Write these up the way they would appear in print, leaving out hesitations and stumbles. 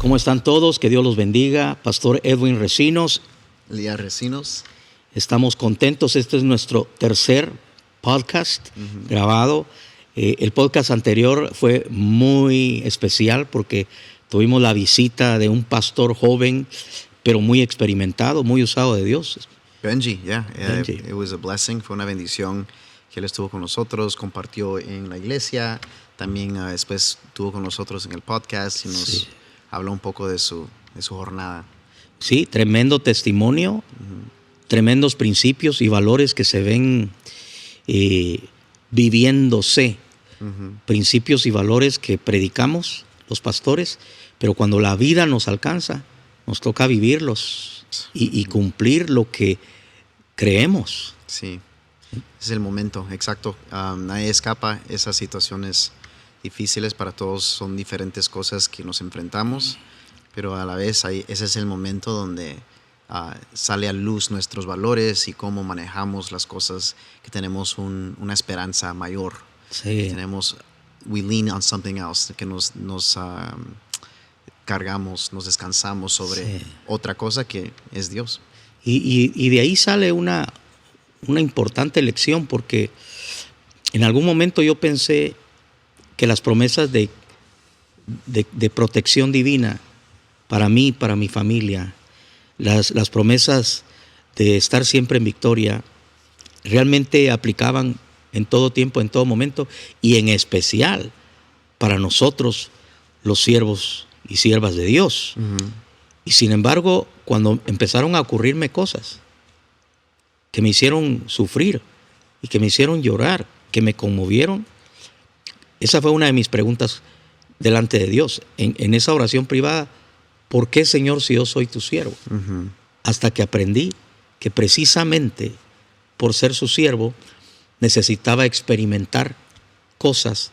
¿Cómo están todos? Que Dios los bendiga. Pastor Edwin Recinos. Elías Recinos. Estamos contentos. Este es nuestro tercer podcast grabado. El podcast anterior fue muy especial porque tuvimos la visita de un pastor joven, pero muy experimentado, muy usado de Dios. Benji, Benji. It was a blessing. Fue una bendición que él estuvo con nosotros, compartió en la iglesia. También después estuvo con nosotros en el podcast y nos habló un poco de su jornada. Sí, tremendo testimonio, tremendos principios y valores que se ven viviéndose. Principios y valores que predicamos los pastores, pero cuando la vida nos alcanza, nos toca vivirlos y cumplir lo que creemos. Sí, es el momento, exacto. Nadie escapa. Esas situaciones difíciles para todos son diferentes cosas que nos enfrentamos, pero a la vez ese es el momento donde sale a luz nuestros valores y cómo manejamos las cosas, que tenemos una esperanza mayor. Sí. We lean on something else, que nos cargamos, nos descansamos sobre otra cosa que es Dios. Y de ahí sale una importante lección, porque en algún momento yo pensé que las promesas de protección divina para mí, para mi familia, las promesas de estar siempre en victoria, realmente aplicaban en todo tiempo, en todo momento, y en especial para nosotros, los siervos y siervas de Dios. Y sin embargo, cuando empezaron a ocurrirme cosas que me hicieron sufrir y que me hicieron llorar, que me conmovieron, esa fue una de mis preguntas delante de Dios. En esa oración privada, ¿por qué, Señor, si yo soy tu siervo? Hasta que aprendí que precisamente por ser su siervo, necesitaba experimentar cosas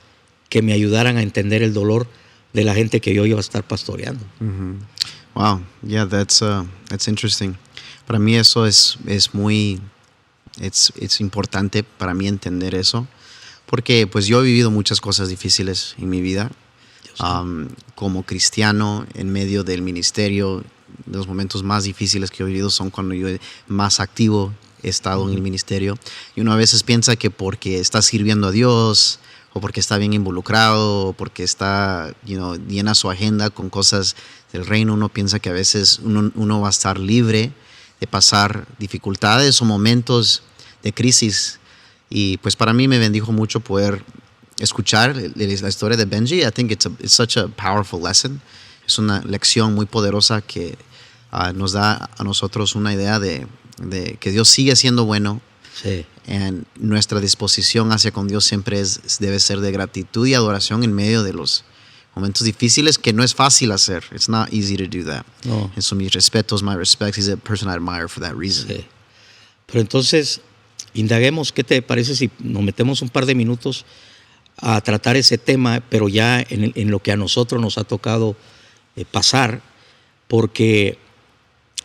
que me ayudaran a entender el dolor de la gente que yo iba a estar pastoreando. Wow, yeah, that's interesting. Para mí eso es muy, es importante para mí entender eso, porque pues yo he vivido muchas cosas difíciles en mi vida, como cristiano, en medio del ministerio. Los momentos más difíciles que he vivido son cuando yo más activo he estado en el ministerio, y uno a veces piensa que porque está sirviendo a Dios o porque está bien involucrado o porque está llena su agenda con cosas del reino, uno piensa que a veces uno va a estar libre de pasar dificultades o momentos de crisis. Y pues para mí me bendijo mucho poder escuchar la historia de Benji. I think it's such a powerful lesson. Es una lección muy poderosa que nos da a nosotros una idea de que Dios sigue siendo bueno. Sí. Y nuestra disposición hacia con Dios siempre debe ser de gratitud y adoración en medio de los momentos difíciles, que no es fácil hacer. It's not easy to do that. No. Eso, mis respetos, my respects. He's a person I admire for that reason. Sí. Pero entonces, indaguemos, ¿qué te parece si nos metemos un par de minutos a tratar ese tema, pero ya en lo que a nosotros nos ha tocado pasar? Porque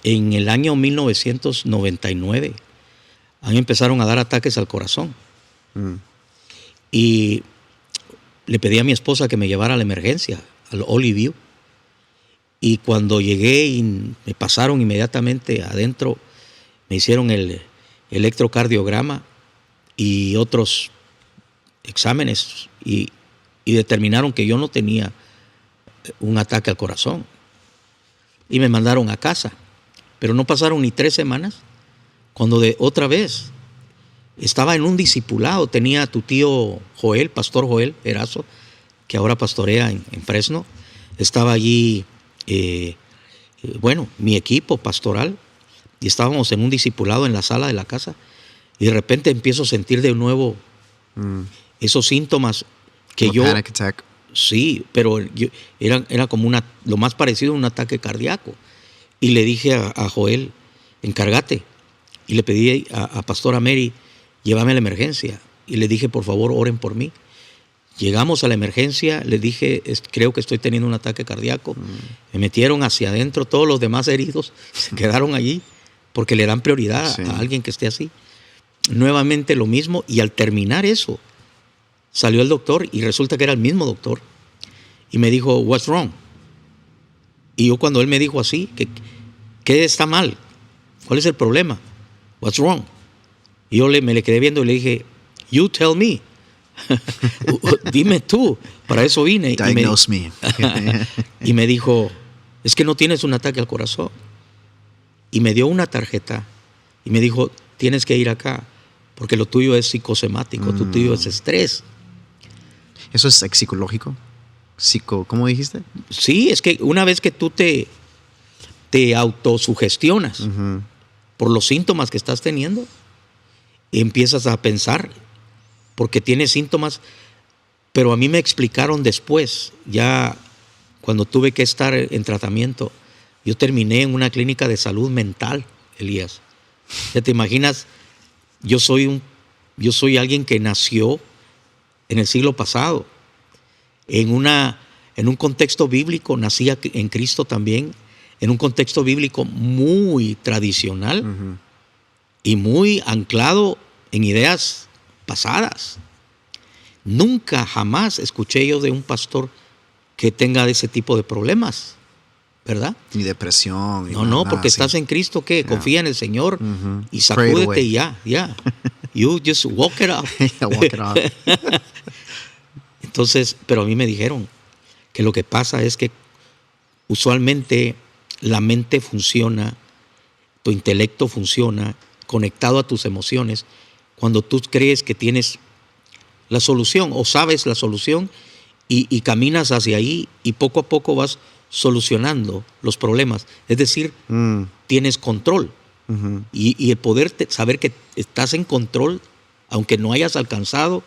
en el año 1999 a mí empezaron a dar ataques al corazón. Y le pedí a mi esposa que me llevara a la emergencia, al Olive View. Y cuando llegué y me pasaron inmediatamente adentro, me hicieron el electrocardiograma y otros exámenes y determinaron que yo no tenía un ataque al corazón. Y me mandaron a casa. Pero no pasaron ni 3 semanas cuando otra vez estaba en un discipulado. Tenía a tu tío Joel, pastor Joel Erazo, que ahora pastorea en Fresno. Estaba allí, mi equipo pastoral, y estábamos en un discipulado en la sala de la casa. Y de repente empiezo a sentir de nuevo esos síntomas que yo... Panic attack. Sí, pero era como lo más parecido a un ataque cardíaco. Y le dije a Joel, encárgate. Y le pedí a Pastora Mary, llévame a la emergencia. Y le dije, por favor, oren por mí. Llegamos a la emergencia, le dije, creo que estoy teniendo un ataque cardíaco. Me metieron hacia adentro, todos los demás heridos se quedaron allí, porque le dan prioridad a alguien que esté así. Nuevamente lo mismo, y al terminar eso, salió el doctor y resulta que era el mismo doctor. Y me dijo, what's wrong? Y yo cuando él me dijo así, ¿qué está mal? ¿Cuál es el problema? What's wrong? Y yo me le quedé viendo y le dije, you tell me. Dime tú, para eso vine. Diagnose me. Y me dijo, es que no tienes un ataque al corazón. Y me dio una tarjeta y me dijo, tienes que ir acá, porque lo tuyo es psicosomático, lo tuyo es estrés. ¿Eso es psicológico? ¿Cómo dijiste? Sí, es que una vez que tú te autosugestionas por los síntomas que estás teniendo, empiezas a pensar, porque tienes síntomas, pero a mí me explicaron después, ya cuando tuve que estar en tratamiento, yo terminé en una clínica de salud mental, Elías. Ya te imaginas, yo soy alguien que nació en el siglo pasado, en un contexto bíblico, nací en Cristo también, en un contexto bíblico muy tradicional y muy anclado en ideas pasadas. Nunca, jamás escuché yo de un pastor que tenga ese tipo de problemas, ¿verdad? Ni depresión. No, porque estás en Cristo, ¿qué? Confía en el Señor y sacúdete y ya. You just walk it off. Walk it off. Entonces, pero a mí me dijeron que lo que pasa es que usualmente la mente funciona, tu intelecto funciona conectado a tus emociones cuando tú crees que tienes la solución o sabes la solución y caminas hacia ahí y poco a poco vas solucionando los problemas. Es decir, tienes control. Y el poder saber que estás en control, aunque no hayas alcanzado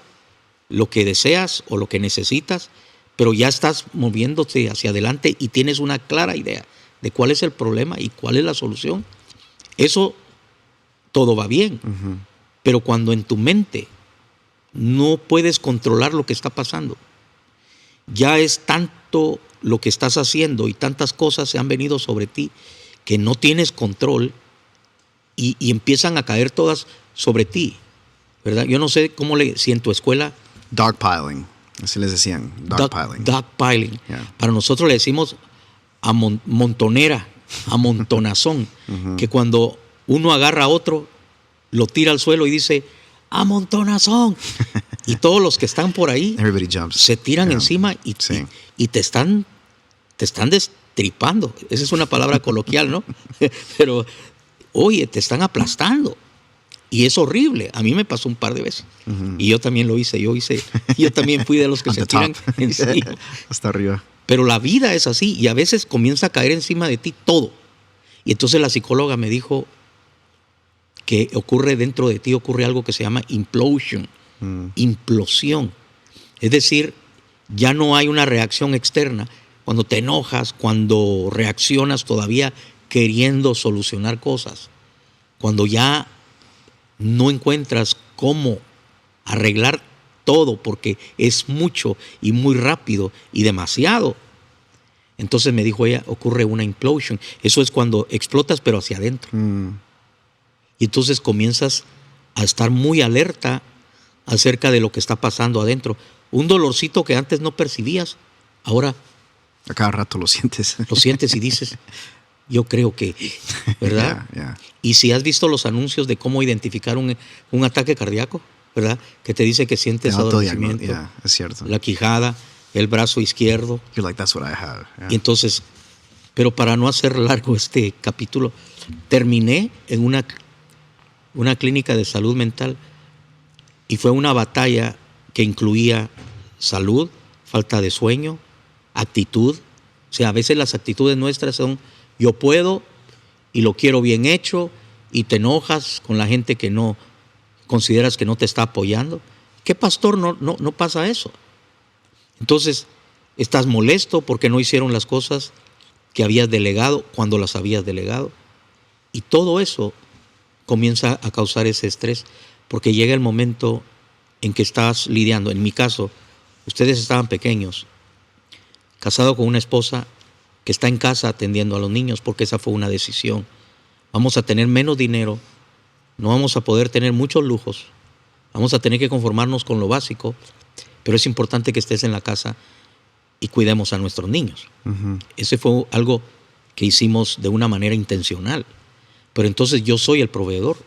lo que deseas o lo que necesitas, pero ya estás moviéndote hacia adelante y tienes una clara idea de cuál es el problema y cuál es la solución. Eso todo va bien. Pero cuando en tu mente no puedes controlar lo que está pasando, ya es tanto lo que estás haciendo y tantas cosas se han venido sobre ti que no tienes control y empiezan a caer todas sobre ti, ¿verdad? Yo no sé si en tu escuela... Dogpiling, así les decían, dogpiling. Dogpiling. Yeah. Para nosotros le decimos montonera, amontonazón, que cuando uno agarra a otro, lo tira al suelo y dice, amontonazón. Y todos los que están por ahí se tiran encima y te están destripando. Esa es una palabra coloquial, ¿no? Pero, oye, te están aplastando. Y es horrible. A mí me pasó un par de veces. Y yo también lo hice. Yo también fui de los que se tiran encima. Hasta arriba. Pero la vida es así y a veces comienza a caer encima de ti todo. Y entonces la psicóloga me dijo que dentro de ti ocurre algo que se llama implosion, implosión. Es decir, ya no hay una reacción externa. Cuando te enojas, cuando reaccionas todavía queriendo solucionar cosas, cuando ya no encuentras cómo arreglar todo porque es mucho y muy rápido y demasiado. Entonces me dijo ella, ocurre una implosion. Eso es cuando explotas pero hacia adentro. Y entonces comienzas a estar muy alerta acerca de lo que está pasando adentro. Un dolorcito que antes no percibías, ahora a cada rato lo sientes. Lo sientes y dices, yo creo que, ¿verdad? Yeah. Y si has visto los anuncios de cómo identificar un ataque cardíaco, ¿verdad? Que te dice que sientes adormecimiento, es cierto. La quijada, el brazo izquierdo. You're like, that's what I have. Yeah. Y entonces, pero para no hacer largo este capítulo, terminé en una clínica de salud mental y fue una batalla que incluía salud, falta de sueño, actitud. O sea, a veces las actitudes nuestras son yo puedo y lo quiero bien hecho y te enojas con la gente que no consideras que no te está apoyando. ¿Qué pastor no pasa eso? Entonces, estás molesto porque no hicieron las cosas que habías delegado cuando las habías delegado. Y todo eso comienza a causar ese estrés porque llega el momento en que estás lidiando. En mi caso, ustedes estaban pequeños, casado con una esposa que está en casa atendiendo a los niños porque esa fue una decisión. Vamos a tener menos dinero, no vamos a poder tener muchos lujos, vamos a tener que conformarnos con lo básico, pero es importante que estés en la casa y cuidemos a nuestros niños. Ese fue algo que hicimos de una manera intencional. Pero entonces yo soy el proveedor.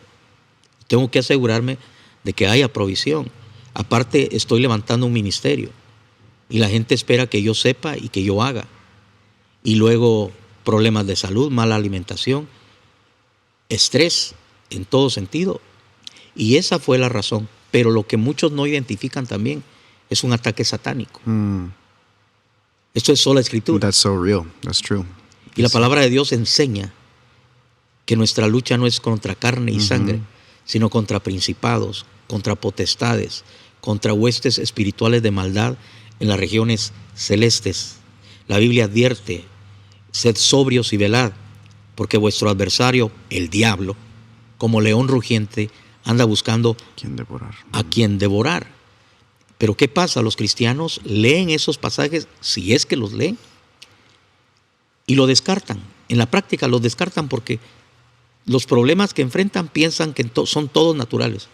Tengo que asegurarme de que haya provisión. Aparte, estoy levantando un ministerio y la gente espera que yo sepa y que yo haga. Y luego problemas de salud, mala alimentación, estrés en todo sentido. Y esa fue la razón. Pero lo que muchos no identifican también es un ataque satánico. Esto es sola escritura. That's so real. That's true. Y la palabra de Dios enseña que nuestra lucha no es contra carne y sangre, sino contra principados, contra potestades, contra huestes espirituales de maldad en las regiones celestes. La Biblia advierte: sed sobrios y velad, porque vuestro adversario, el diablo, como león rugiente, anda buscando a quien devorar. Pero ¿qué pasa? Los cristianos leen esos pasajes, si es que los leen, y lo descartan. En la práctica los descartan porque los problemas que enfrentan piensan que son todos naturales.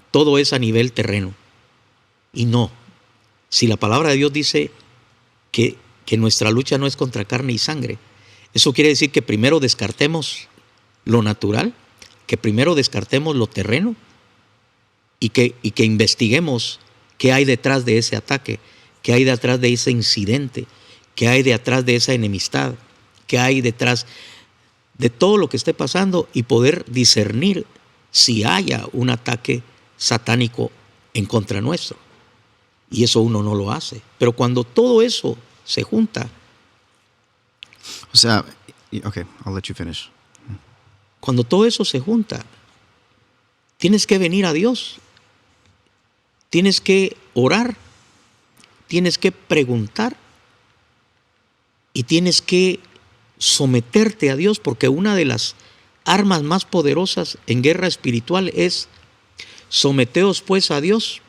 Todo es a nivel terreno. Y no. Si la palabra de Dios dice que nuestra lucha no es contra carne y sangre, eso quiere decir que primero descartemos lo natural, que primero descartemos lo terreno y que investiguemos qué hay detrás de ese ataque, qué hay detrás de ese incidente, qué hay detrás de esa enemistad, qué hay detrás de todo lo que esté pasando y poder discernir si haya un ataque satánico en contra nuestro. Y eso uno no lo hace. Pero cuando todo eso se junta. O sea, okay, I'll let you finish. Cuando todo eso se junta, tienes que venir a Dios. Tienes que orar. Tienes que preguntar. Y tienes que someterte a Dios, porque una de las armas más poderosas en guerra espiritual es: someteos pues a Dios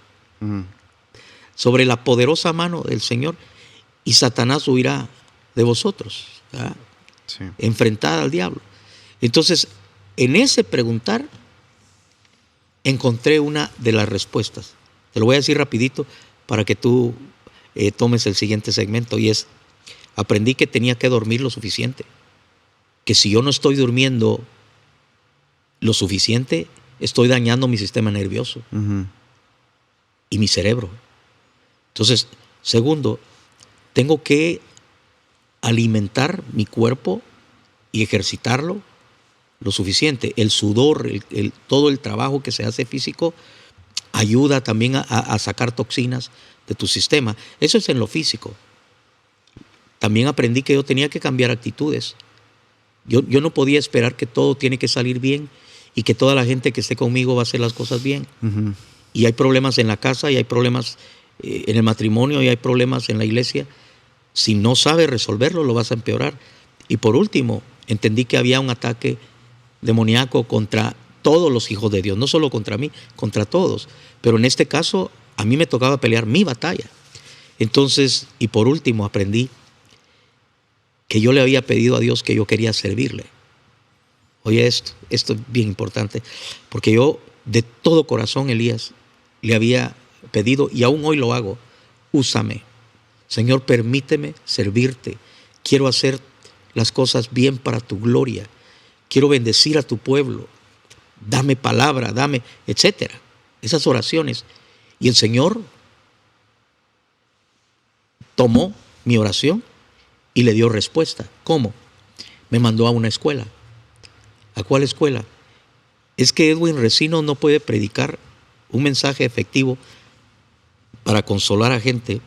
sobre la poderosa mano del Señor y Satanás huirá de vosotros. Sí. Enfrentad al diablo. Entonces, en ese preguntar encontré una de las respuestas. Te lo voy a decir rapidito para que tú tomes el siguiente segmento, y es: aprendí que tenía que dormir lo suficiente. Que si yo no estoy durmiendo lo suficiente, estoy dañando mi sistema nervioso y mi cerebro. Entonces, segundo, tengo que alimentar mi cuerpo y ejercitarlo lo suficiente. El sudor, todo el trabajo que se hace físico ayuda también a sacar toxinas de tu sistema. Eso es en lo físico. También aprendí que yo tenía que cambiar actitudes. Yo no podía esperar que todo tiene que salir bien y que toda la gente que esté conmigo va a hacer las cosas bien. Y hay problemas en la casa, y hay problemas en el matrimonio, y hay problemas en la iglesia. Si no sabes resolverlo, lo vas a empeorar. Y por último, entendí que había un ataque demoníaco contra todos los hijos de Dios, no solo contra mí, contra todos. Pero en este caso, a mí me tocaba pelear mi batalla. Entonces, y por último, aprendí que yo le había pedido a Dios que yo quería servirle. Oye, esto es bien importante, porque yo de todo corazón, Elías, le había pedido, y aún hoy lo hago: úsame. Señor, permíteme servirte. Quiero hacer las cosas bien para tu gloria. Quiero bendecir a tu pueblo. Dame palabra, dame, etcétera. Esas oraciones. Y el Señor tomó mi oración y le dio respuesta. ¿Cómo? Me mandó a una escuela. ¿A cuál escuela? Es que Edwin Resino no puede predicar un mensaje efectivo para consolar a gente,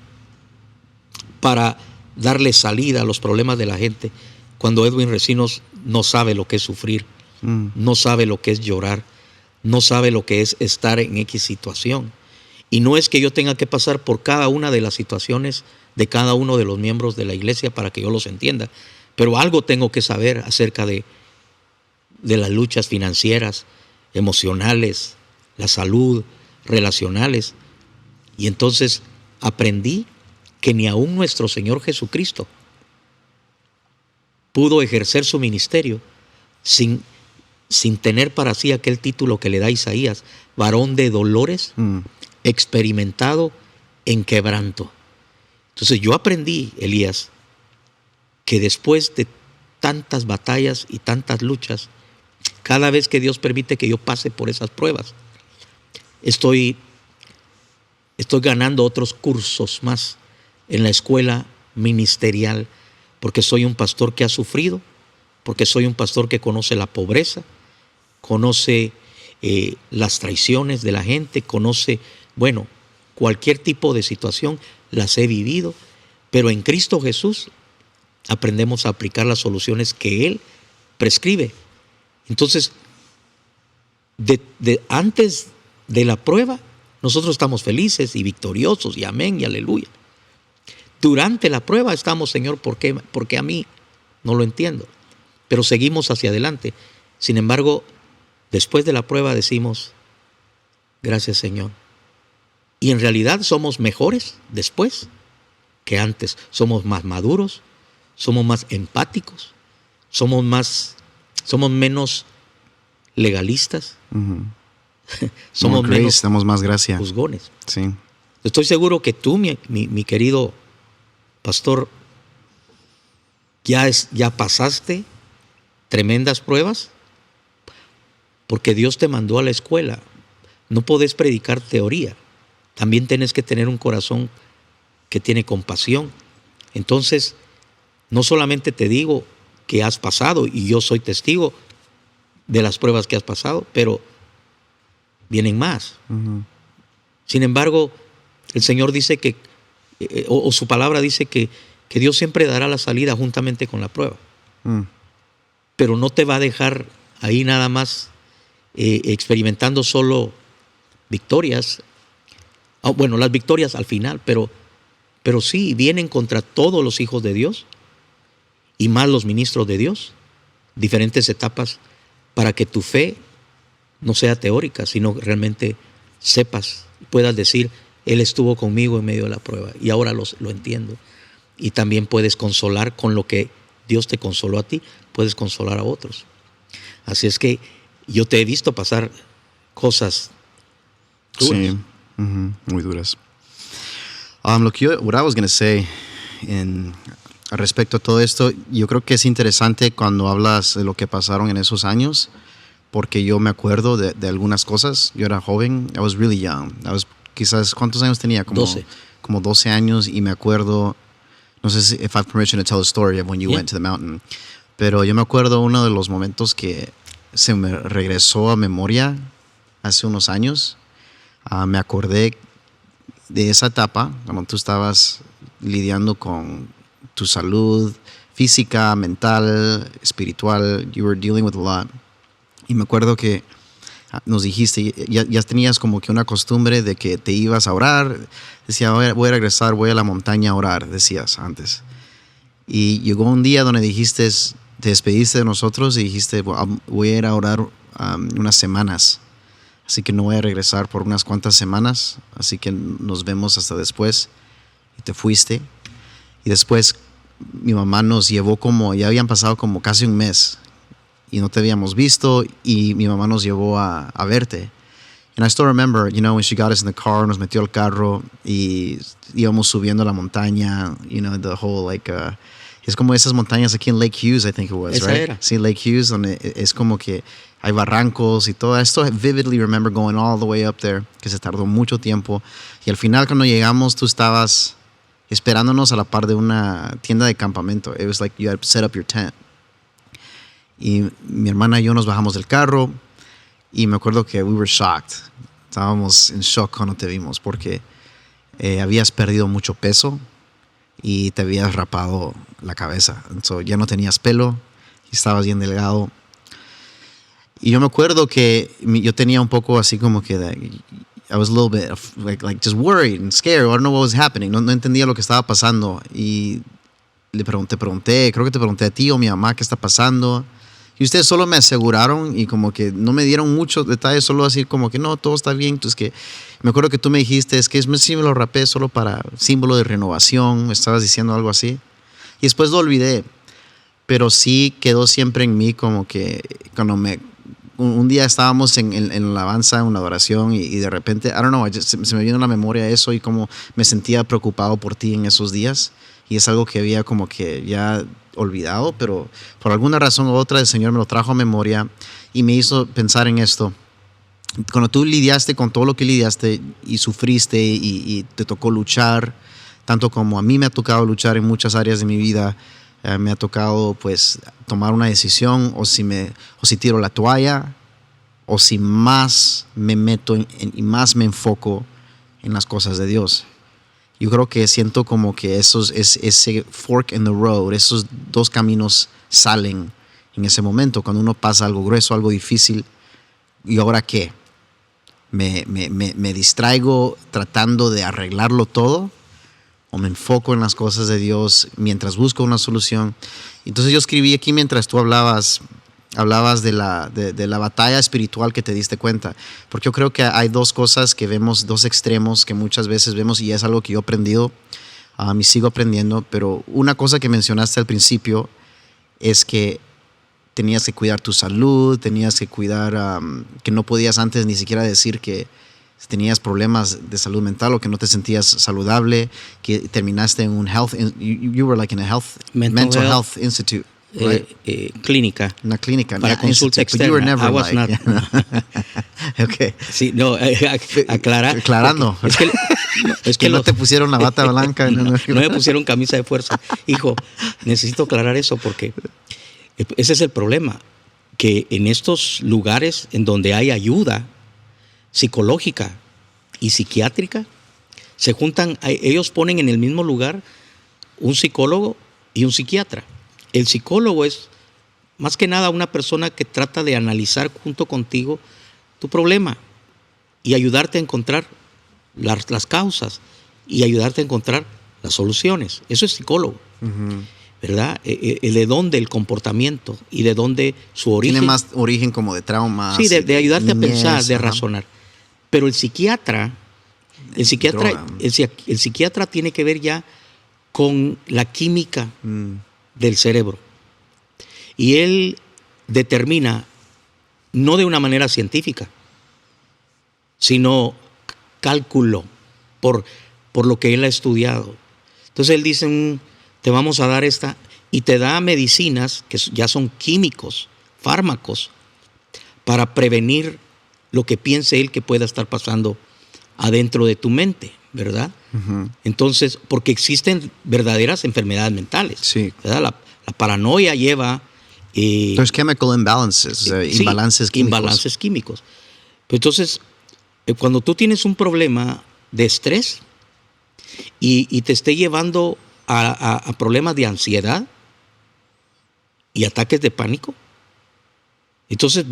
para darle salida a los problemas de la gente, cuando Edwin Resinos no sabe lo que es sufrir, no sabe lo que es llorar, no sabe lo que es estar en X situación. Y no es que yo tenga que pasar por cada una de las situaciones de cada uno de los miembros de la iglesia para que yo los entienda, pero algo tengo que saber acerca de las luchas financieras, emocionales, la salud, relacionales. Y entonces aprendí que ni aún nuestro Señor Jesucristo pudo ejercer su ministerio sin tener para sí aquel título que le da Isaías: varón de dolores, experimentado en quebranto. Entonces yo aprendí, Elías, que después de tantas batallas y tantas luchas. Cada vez que Dios permite que yo pase por esas pruebas, estoy ganando otros cursos más en la escuela ministerial, porque soy un pastor que ha sufrido, porque soy un pastor que conoce la pobreza, conoce las traiciones de la gente, conoce, bueno, cualquier tipo de situación, las he vivido, pero en Cristo Jesús aprendemos a aplicar las soluciones que Él prescribe. Entonces, antes de la prueba, nosotros estamos felices y victoriosos, y amén y aleluya. Durante la prueba estamos, Señor, ¿por qué a mí? No lo entiendo. Pero seguimos hacia adelante. Sin embargo, después de la prueba decimos, gracias, Señor. Y en realidad somos mejores después que antes. Somos más maduros, somos más empáticos, somos menos legalistas, somos menos damos más gracia, juzgones. Sí. Estoy seguro que tú, mi querido pastor, ya pasaste tremendas pruebas, porque Dios te mandó a la escuela. No podés predicar teoría, también tienes que tener un corazón que tiene compasión. Entonces, no solamente te digo que has pasado, y yo soy testigo de las pruebas que has pasado, pero vienen más. Sin embargo, el Señor dice que, o su palabra dice que Dios siempre dará la salida juntamente con la prueba. Pero no te va a dejar ahí nada más experimentando solo victorias. Bueno, las victorias al final, pero sí vienen contra todos los hijos de Dios y más los ministros de Dios, diferentes etapas para que tu fe no sea teórica, sino realmente sepas, puedas decir, Él estuvo conmigo en medio de la prueba y ahora lo entiendo. Y también puedes consolar con lo que Dios te consoló a ti, puedes consolar a otros. Así es que yo te he visto pasar cosas duras. Sí, muy duras. What I was going to say respecto a todo esto, yo creo que es interesante cuando hablas de lo que pasaron en esos años, porque yo me acuerdo de algunas cosas. Yo era joven, I was really young. Quizás, ¿cuántos años tenía? 12. Como 12 años, y me acuerdo, no sé si if I have permission to tell the story of when you went to the mountain, pero yo me acuerdo uno de los momentos que se me regresó a memoria hace unos años. Me acordé de esa etapa cuando tú estabas lidiando con tu salud física, mental, espiritual. You were dealing with a lot. Y me acuerdo que nos dijiste, ya tenías como que una costumbre de que te ibas a orar. Decía, voy a regresar, voy a la montaña a orar, decías antes. Y llegó un día donde dijiste, te despediste de nosotros y dijiste, voy a ir a orar unas semanas. Así que no voy a regresar por unas cuantas semanas. Así que nos vemos hasta después. Y te fuiste. Y después mi mamá nos llevó ya habían pasado como casi un mes. Y no te habíamos visto. Y mi mamá nos llevó a verte. And I still remember, when she got us in the car, nos metió al carro y íbamos subiendo la montaña, the whole es como esas montañas aquí en Lake Hughes, I think it was, Esa right? era. Sí, Lake Hughes, donde es como que hay barrancos y todo. I still vividly remember going all the way up there, que se tardó mucho tiempo. Y al final, cuando llegamos, tú estabas esperándonos a la par de una tienda de campamento. It was like you had set up your tent. Y mi hermana y yo nos bajamos del carro y me acuerdo que we were shocked. Estábamos en shock cuando te vimos porque habías perdido mucho peso y te habías rapado la cabeza. Entonces ya no tenías pelo y estabas bien delgado. Y yo me acuerdo que yo tenía un poco así como que I was a little bit like just worried and scared. I don't know what was happening. No entendía lo que estaba pasando. Y te pregunté, creo que te pregunté a ti o a mi mamá qué está pasando. Y ustedes solo me aseguraron y como que no me dieron muchos detalles, solo así como que no, todo está bien. Entonces que me acuerdo que tú me dijiste, es que sí me lo rapé solo para símbolo de renovación. Me estabas diciendo algo así. Y después lo olvidé. Pero sí quedó siempre en mí como que cuando un día estábamos en la alabanza, en una adoración y de repente, I don't know, se me vino a la memoria eso y como me sentía preocupado por ti en esos días. y es algo que había como que ya olvidado, pero por alguna razón u otra el Señor me lo trajo a memoria y me hizo pensar en esto. Cuando tú lidiaste con todo lo que lidiaste y sufriste y te tocó luchar, tanto como a mí me ha tocado luchar en muchas áreas de mi vida, me ha tocado pues tomar una decisión o si tiro la toalla o si más me meto y más me enfoco en las cosas de Dios. Yo creo que siento como que ese fork in the road, esos dos caminos salen en ese momento, cuando uno pasa algo grueso, algo difícil. ¿Y ahora qué? ¿Me distraigo tratando de arreglarlo todo? ¿O me enfoco en las cosas de Dios mientras busco una solución? Entonces yo escribí aquí mientras tú hablabas de la batalla espiritual que te diste cuenta. Porque yo creo que hay dos cosas que vemos, dos extremos que muchas veces vemos, y es algo que yo he aprendido y sigo aprendiendo. Pero una cosa que mencionaste al principio es que tenías que cuidar tu salud, tenías que cuidar, que no podías antes ni siquiera decir que tenías problemas de salud mental o que no te sentías saludable, que terminaste en un you were like in a mental health institute. Right. Clínica. Una clínica. Para consulta externa. But you were never I was not. Okay. Sí, no, aclarando. Es que no te pusieron la bata blanca. No me pusieron camisa de fuerza. Hijo, necesito aclarar eso porque ese es el problema. Que en estos lugares en donde hay ayuda psicológica y psiquiátrica, se juntan, ellos ponen en el mismo lugar un psicólogo y un psiquiatra. El psicólogo es más que nada una persona que trata de analizar junto contigo tu problema y ayudarte a encontrar las causas y ayudarte a encontrar las soluciones. Eso es psicólogo, ¿verdad? De dónde el comportamiento y de dónde su origen. Tiene más origen como de trauma. Sí, de ayudarte a pensar, de razonar. Pero el psiquiatra tiene que ver ya con la química del cerebro. Y él determina, no de una manera científica, sino cálculo, por lo que él ha estudiado. Entonces él dice, te vamos a dar esta, y te da medicinas que ya son químicos, fármacos, para prevenir lo que piense él que pueda estar pasando adentro de tu mente, ¿verdad? Entonces, porque existen verdaderas enfermedades mentales. Sí. ¿Verdad? La paranoia lleva... There's chemical imbalances, imbalances químicos. Imbalances químicos. Entonces, cuando tú tienes un problema de estrés y te esté llevando a problemas de ansiedad y ataques de pánico, entonces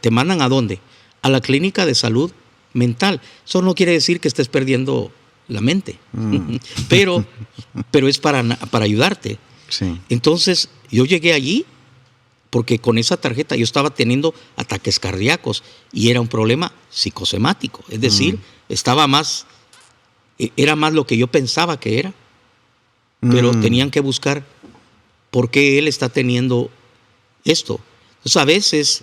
te mandan ¿a dónde? A la clínica de salud mental. Eso no quiere decir que estés perdiendo la mente, pero es para ayudarte. Sí. Entonces yo llegué allí porque con esa tarjeta yo estaba teniendo ataques cardíacos y era un problema psicosomático, es decir, era más lo que yo pensaba que era, pero tenían que buscar por qué él está teniendo esto. Entonces a veces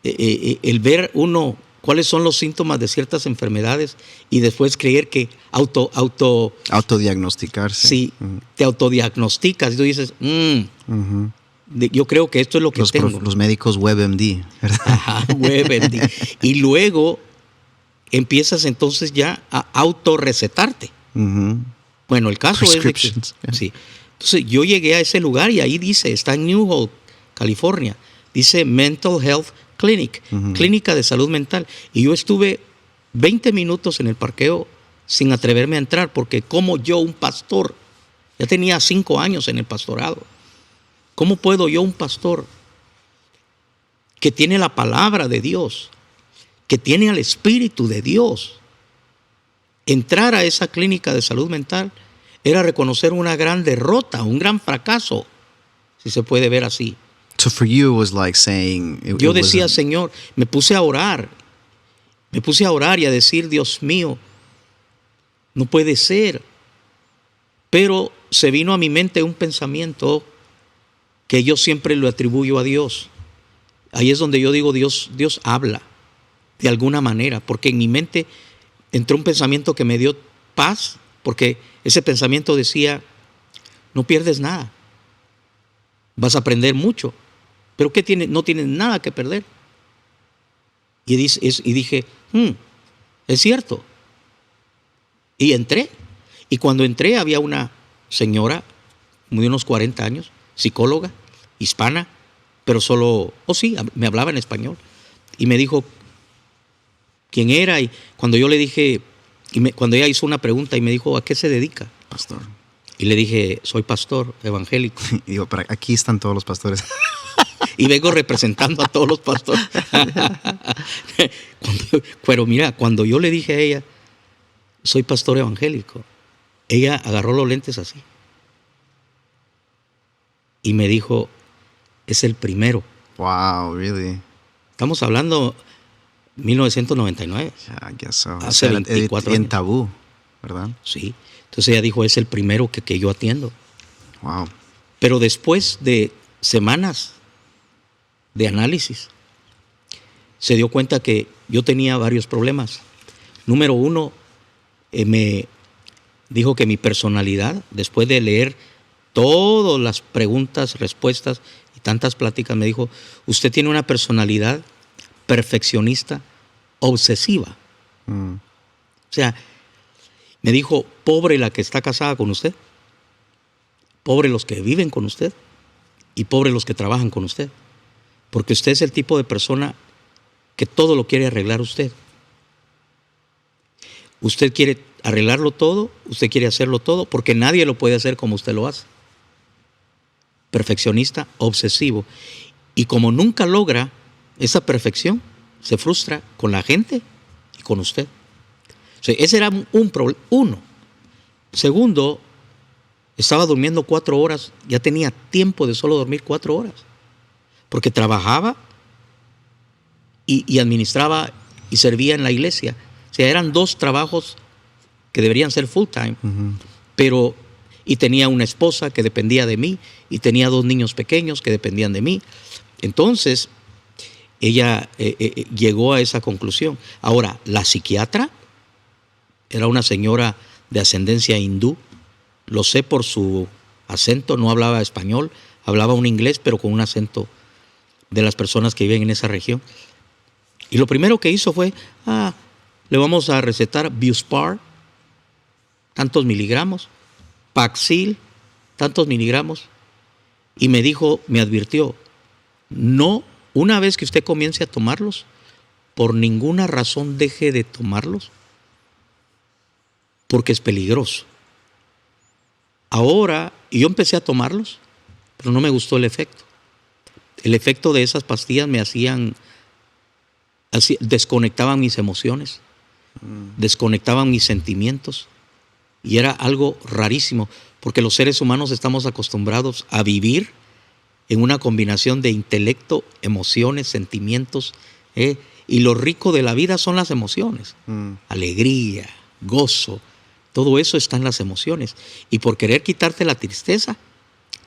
el ver uno cuáles son los síntomas de ciertas enfermedades y después creer que autodiagnosticarse. Sí, te autodiagnosticas y tú dices, yo creo que esto es lo que tengo. Los médicos WebMD, ¿verdad? Ajá, WebMD. Y luego empiezas entonces ya a autorrecetarte. Bueno, el caso es de que, sí. Entonces yo llegué a ese lugar y ahí dice, está en New Hope, California, dice Mental Health Clinic, clínica de salud mental. Y yo estuve 20 minutos en el parqueo sin atreverme a entrar, porque como yo, un pastor, ya tenía 5 años en el pastorado, ¿cómo puedo yo, un pastor que tiene la palabra de Dios, que tiene al Espíritu de Dios, entrar a esa clínica de salud mental? Era reconocer una gran derrota, un gran fracaso, si se puede ver así. So for you it was like saying... Yo decía, Señor, me puse a orar y a decir, Dios mío, no puede ser. Pero se vino a mi mente un pensamiento que yo siempre lo atribuyo a Dios. Ahí es donde yo digo, Dios habla de alguna manera, porque en mi mente entró un pensamiento que me dio paz, porque ese pensamiento decía, no pierdes nada. Vas a aprender mucho. ¿Pero qué tiene? No tienes nada que perder. Y dije, es cierto. Y entré. Y cuando entré había una señora de unos 40 años, psicóloga, hispana, pero solo, me hablaba en español. Y me dijo quién era. Y cuando yo le dije, cuando ella hizo una pregunta y me dijo, ¿a qué se dedica? Pastor. Y le dije, soy pastor evangélico. Y digo, aquí están todos los pastores. Y vengo representando a todos los pastores. Pero mira, cuando yo le dije a ella, soy pastor evangélico, ella agarró los lentes así. Y me dijo, es el primero. Wow, really? Estamos hablando 1999. Yeah, I guess so. Hace 24 en años. tabú, ¿verdad? Sí. Entonces ella dijo, es el primero que yo atiendo. Wow. Pero después de semanas de análisis, se dio cuenta que yo tenía varios problemas. Número uno, me dijo que mi personalidad, después de leer todas las preguntas, respuestas y tantas pláticas, me dijo, usted tiene una personalidad perfeccionista, obsesiva. O sea, me dijo, pobre la que está casada con usted, pobre los que viven con usted y pobre los que trabajan con usted. Porque usted es el tipo de persona que todo lo quiere arreglar usted. Usted quiere arreglarlo todo, usted quiere hacerlo todo, porque nadie lo puede hacer como usted lo hace. Perfeccionista, obsesivo. Y como nunca logra esa perfección, se frustra con la gente y con usted. O sea, ese era un problema. Uno. Segundo, estaba durmiendo 4 horas, ya tenía tiempo de solo dormir 4 horas. Porque trabajaba y administraba y servía en la iglesia. O sea, eran 2 trabajos que deberían ser full time, pero y tenía una esposa que dependía de mí y tenía 2 niños pequeños que dependían de mí. Entonces, ella llegó a esa conclusión. Ahora, la psiquiatra era una señora de ascendencia hindú. Lo sé por su acento, no hablaba español, hablaba un inglés, pero con un acento de las personas que viven en esa región. Y lo primero que hizo fue, le vamos a recetar Buspar, tantos miligramos, Paxil, tantos miligramos. Y me dijo, me advirtió, no, una vez que usted comience a tomarlos, por ninguna razón deje de tomarlos, porque es peligroso. Ahora, yo empecé a tomarlos, pero no me gustó el efecto. El efecto de esas pastillas me desconectaban mis emociones, desconectaban mis sentimientos, y era algo rarísimo, porque los seres humanos estamos acostumbrados a vivir en una combinación de intelecto, emociones, sentimientos, y lo rico de la vida son las emociones, alegría, gozo, todo eso está en las emociones, y por querer quitarte la tristeza,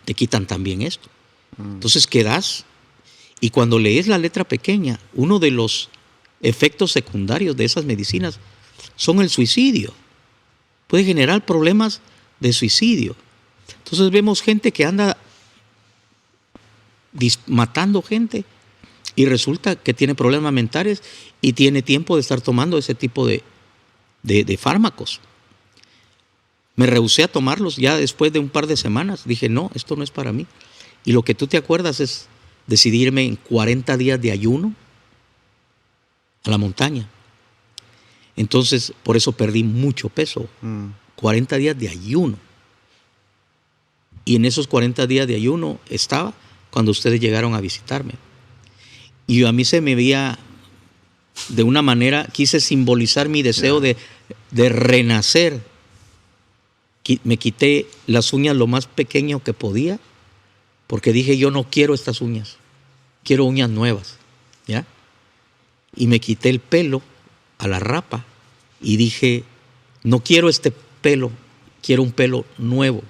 te quitan también esto. Entonces quedas, y cuando lees la letra pequeña, uno de los efectos secundarios de esas medicinas son el suicidio. Puede generar problemas de suicidio. Entonces vemos gente que anda matando gente y resulta que tiene problemas mentales y tiene tiempo de estar tomando ese tipo de fármacos. Me rehusé a tomarlos ya después de un par de semanas. Dije, no, esto no es para mí. Y lo que tú te acuerdas es decidirme en 40 días de ayuno a la montaña. Entonces, por eso perdí mucho peso. 40 días de ayuno. Y en esos 40 días de ayuno estaba cuando ustedes llegaron a visitarme. Y a mí se me veía, de una manera, quise simbolizar mi deseo de renacer. Me quité las uñas lo más pequeño que podía, porque dije, yo no quiero estas uñas, quiero uñas nuevas, ¿ya? Y me quité el pelo a la rapa y dije, no quiero este pelo, quiero un pelo nuevo,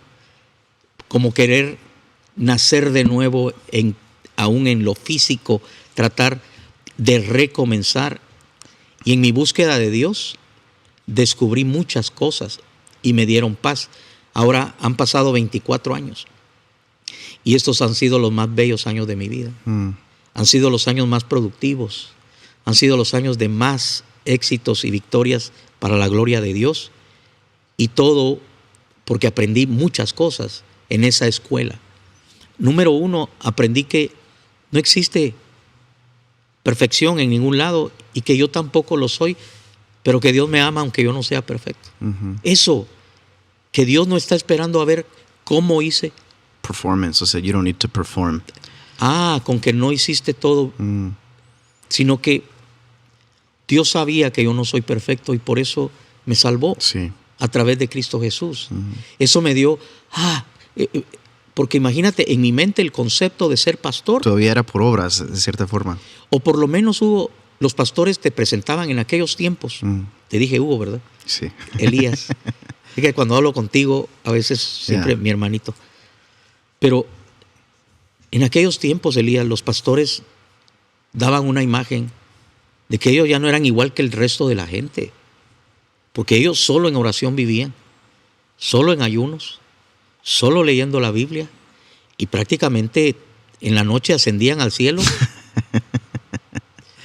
como querer nacer de nuevo aún en lo físico, tratar de recomenzar. Y en mi búsqueda de Dios descubrí muchas cosas y me dieron paz. Ahora han pasado 24 años y estos han sido los más bellos años de mi vida. Han sido los años más productivos, han sido los años de más éxitos y victorias para la gloria de Dios, y todo porque aprendí muchas cosas en esa escuela. Número uno, aprendí que no existe perfección en ningún lado y que yo tampoco lo soy, pero que Dios me ama aunque yo no sea perfecto. Eso, que Dios no está esperando a ver cómo hice. Performance, o sea, you don't need to perform. Con que no hiciste todo, sino que Dios sabía que yo no soy perfecto y por eso me salvó a través de Cristo Jesús. Eso me dio, porque imagínate, en mi mente el concepto de ser pastor. Todavía era por obras, de cierta forma. O por lo menos los pastores te presentaban en aquellos tiempos. Te dije Hugo, ¿verdad? Sí. Elías. Es que cuando hablo contigo, a veces siempre mi hermanito. Pero en aquellos tiempos, Elías, los pastores daban una imagen de que ellos ya no eran igual que el resto de la gente, porque ellos solo en oración vivían, solo en ayunos, solo leyendo la Biblia, y prácticamente en la noche ascendían al cielo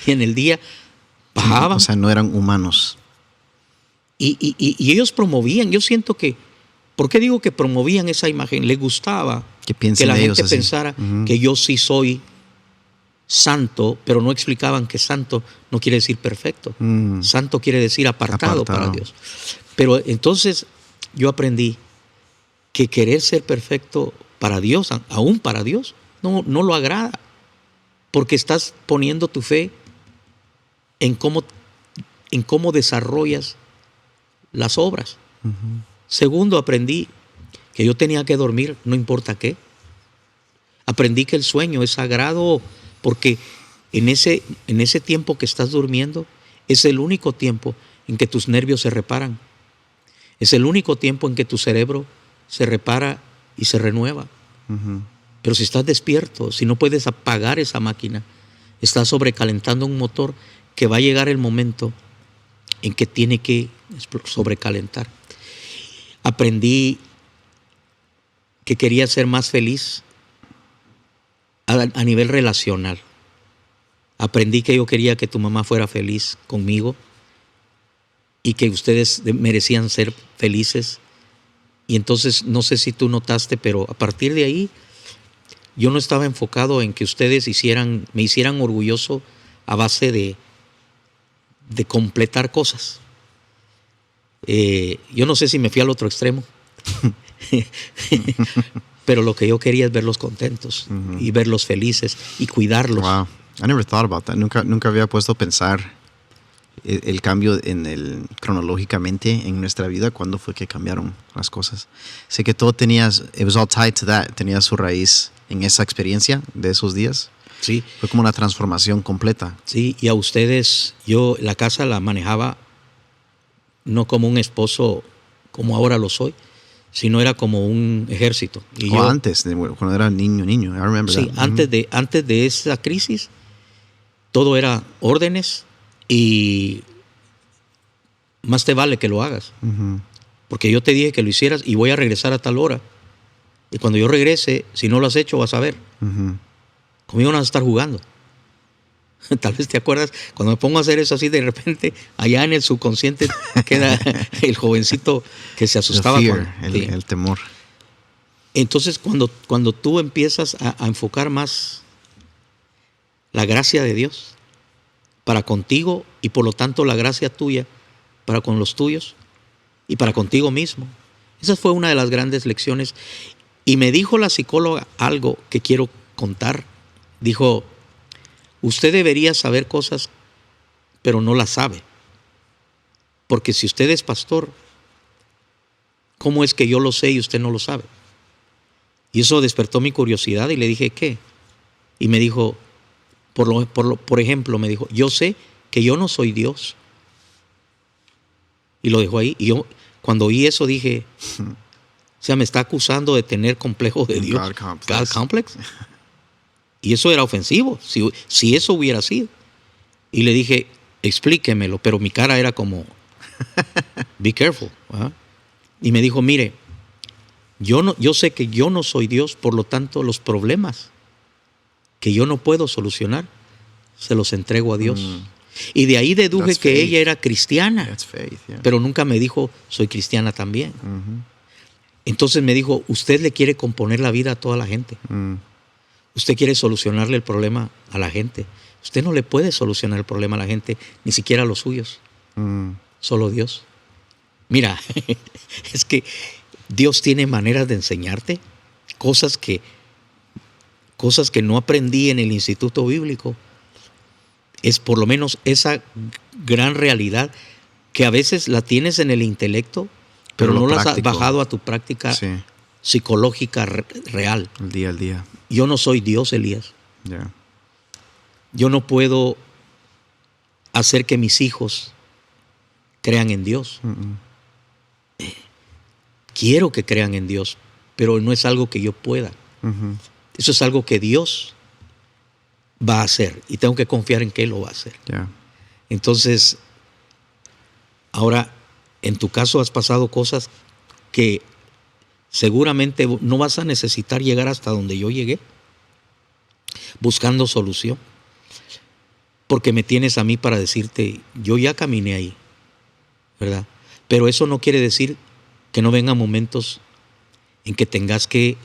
y en el día bajaban. O sea, no eran humanos. Y ellos promovían, yo siento que, ¿por qué digo que promovían esa imagen? Les gustaba que la gente pensara que yo sí soy santo, pero no explicaban que santo no quiere decir perfecto. Santo quiere decir apartado para Dios. Pero entonces yo aprendí que querer ser perfecto para Dios, aún para Dios, no lo agrada, porque estás poniendo tu fe en cómo desarrollas las obras. Segundo, aprendí que yo tenía que dormir, no importa qué. Aprendí que el sueño es sagrado porque en ese tiempo que estás durmiendo es el único tiempo en que tus nervios se reparan. Es el único tiempo en que tu cerebro se repara y se renueva. Pero si estás despierto, si no puedes apagar esa máquina, estás sobrecalentando un motor que va a llegar el momento en que tiene que sobrecalentar. Aprendí que quería ser más feliz a nivel relacional. Aprendí que yo quería que tu mamá fuera feliz conmigo y que ustedes merecían ser felices. Y entonces, no sé si tú notaste, pero a partir de ahí, yo no estaba enfocado en que ustedes me hicieran orgulloso a base de completar cosas. Yo no sé si me fui al otro extremo, pero lo que yo quería es verlos contentos y verlos felices y cuidarlos. Wow, I never thought about that. Nunca había puesto a pensar el cambio cronológicamente en nuestra vida. ¿Cuándo fue que cambiaron las cosas? Sé que todo it was all tied to that. Tenía su raíz en esa experiencia de esos días. Sí. Fue como una transformación completa. Sí, y a ustedes, yo la casa la manejaba no como un esposo como ahora lo soy, sino era como un ejército. Y antes, cuando era niño. I remember that. Sí, antes de esa crisis, todo era órdenes y más te vale que lo hagas. Porque yo te dije que lo hicieras y voy a regresar a tal hora. Y cuando yo regrese, si no lo has hecho, vas a ver. Conmigo no vas a estar jugando. Tal vez te acuerdas, cuando me pongo a hacer eso así, de repente, allá en el subconsciente queda el jovencito que se asustaba. El temor. Entonces, cuando tú empiezas a enfocar más la gracia de Dios para contigo y por lo tanto la gracia tuya para con los tuyos y para contigo mismo. Esa fue una de las grandes lecciones. Y me dijo la psicóloga algo que quiero contar. Dijo, usted debería saber cosas, pero no las sabe. Porque si usted es pastor, ¿cómo es que yo lo sé y usted no lo sabe? Y eso despertó mi curiosidad y le dije, ¿qué? Y me dijo, por ejemplo, me dijo, yo sé que yo no soy Dios. Y lo dejó ahí. Y yo, cuando oí eso, dije, o sea, me está acusando de tener complejo de Dios. God complex. Y eso era ofensivo, si eso hubiera sido. Y le dije, explíquemelo, pero mi cara era como, be careful. Y me dijo, mire, Yo sé que yo no soy Dios, por lo tanto los problemas que yo no puedo solucionar, se los entrego a Dios. Y de ahí deduje That's que faith. ella era cristiana, That's faith, yeah. pero nunca me dijo, soy cristiana también. Entonces me dijo, usted le quiere componer la vida a toda la gente. Usted quiere solucionarle el problema a la gente. Usted no le puede solucionar el problema a la gente, ni siquiera a los suyos. Solo Dios. Mira, es que Dios tiene maneras de enseñarte cosas que no aprendí en el instituto bíblico. Es por lo menos esa gran realidad que a veces la tienes en el intelecto, pero Pero lo no la has práctico. bajado a tu práctica Sí, psicológica real. el día al día. Yo no soy Dios, Elías. Yeah. Yo no puedo hacer que mis hijos crean en Dios. Quiero que crean en Dios, pero no es algo que yo pueda. Eso es algo que Dios va a hacer y tengo que confiar en que Él lo va a hacer. Yeah. Entonces, ahora, en tu caso has pasado cosas que seguramente no vas a necesitar llegar hasta donde yo llegué, buscando solución, porque me tienes a mí para decirte, yo ya caminé ahí, ¿verdad? Pero eso no quiere decir que no vengan momentos en que tengas que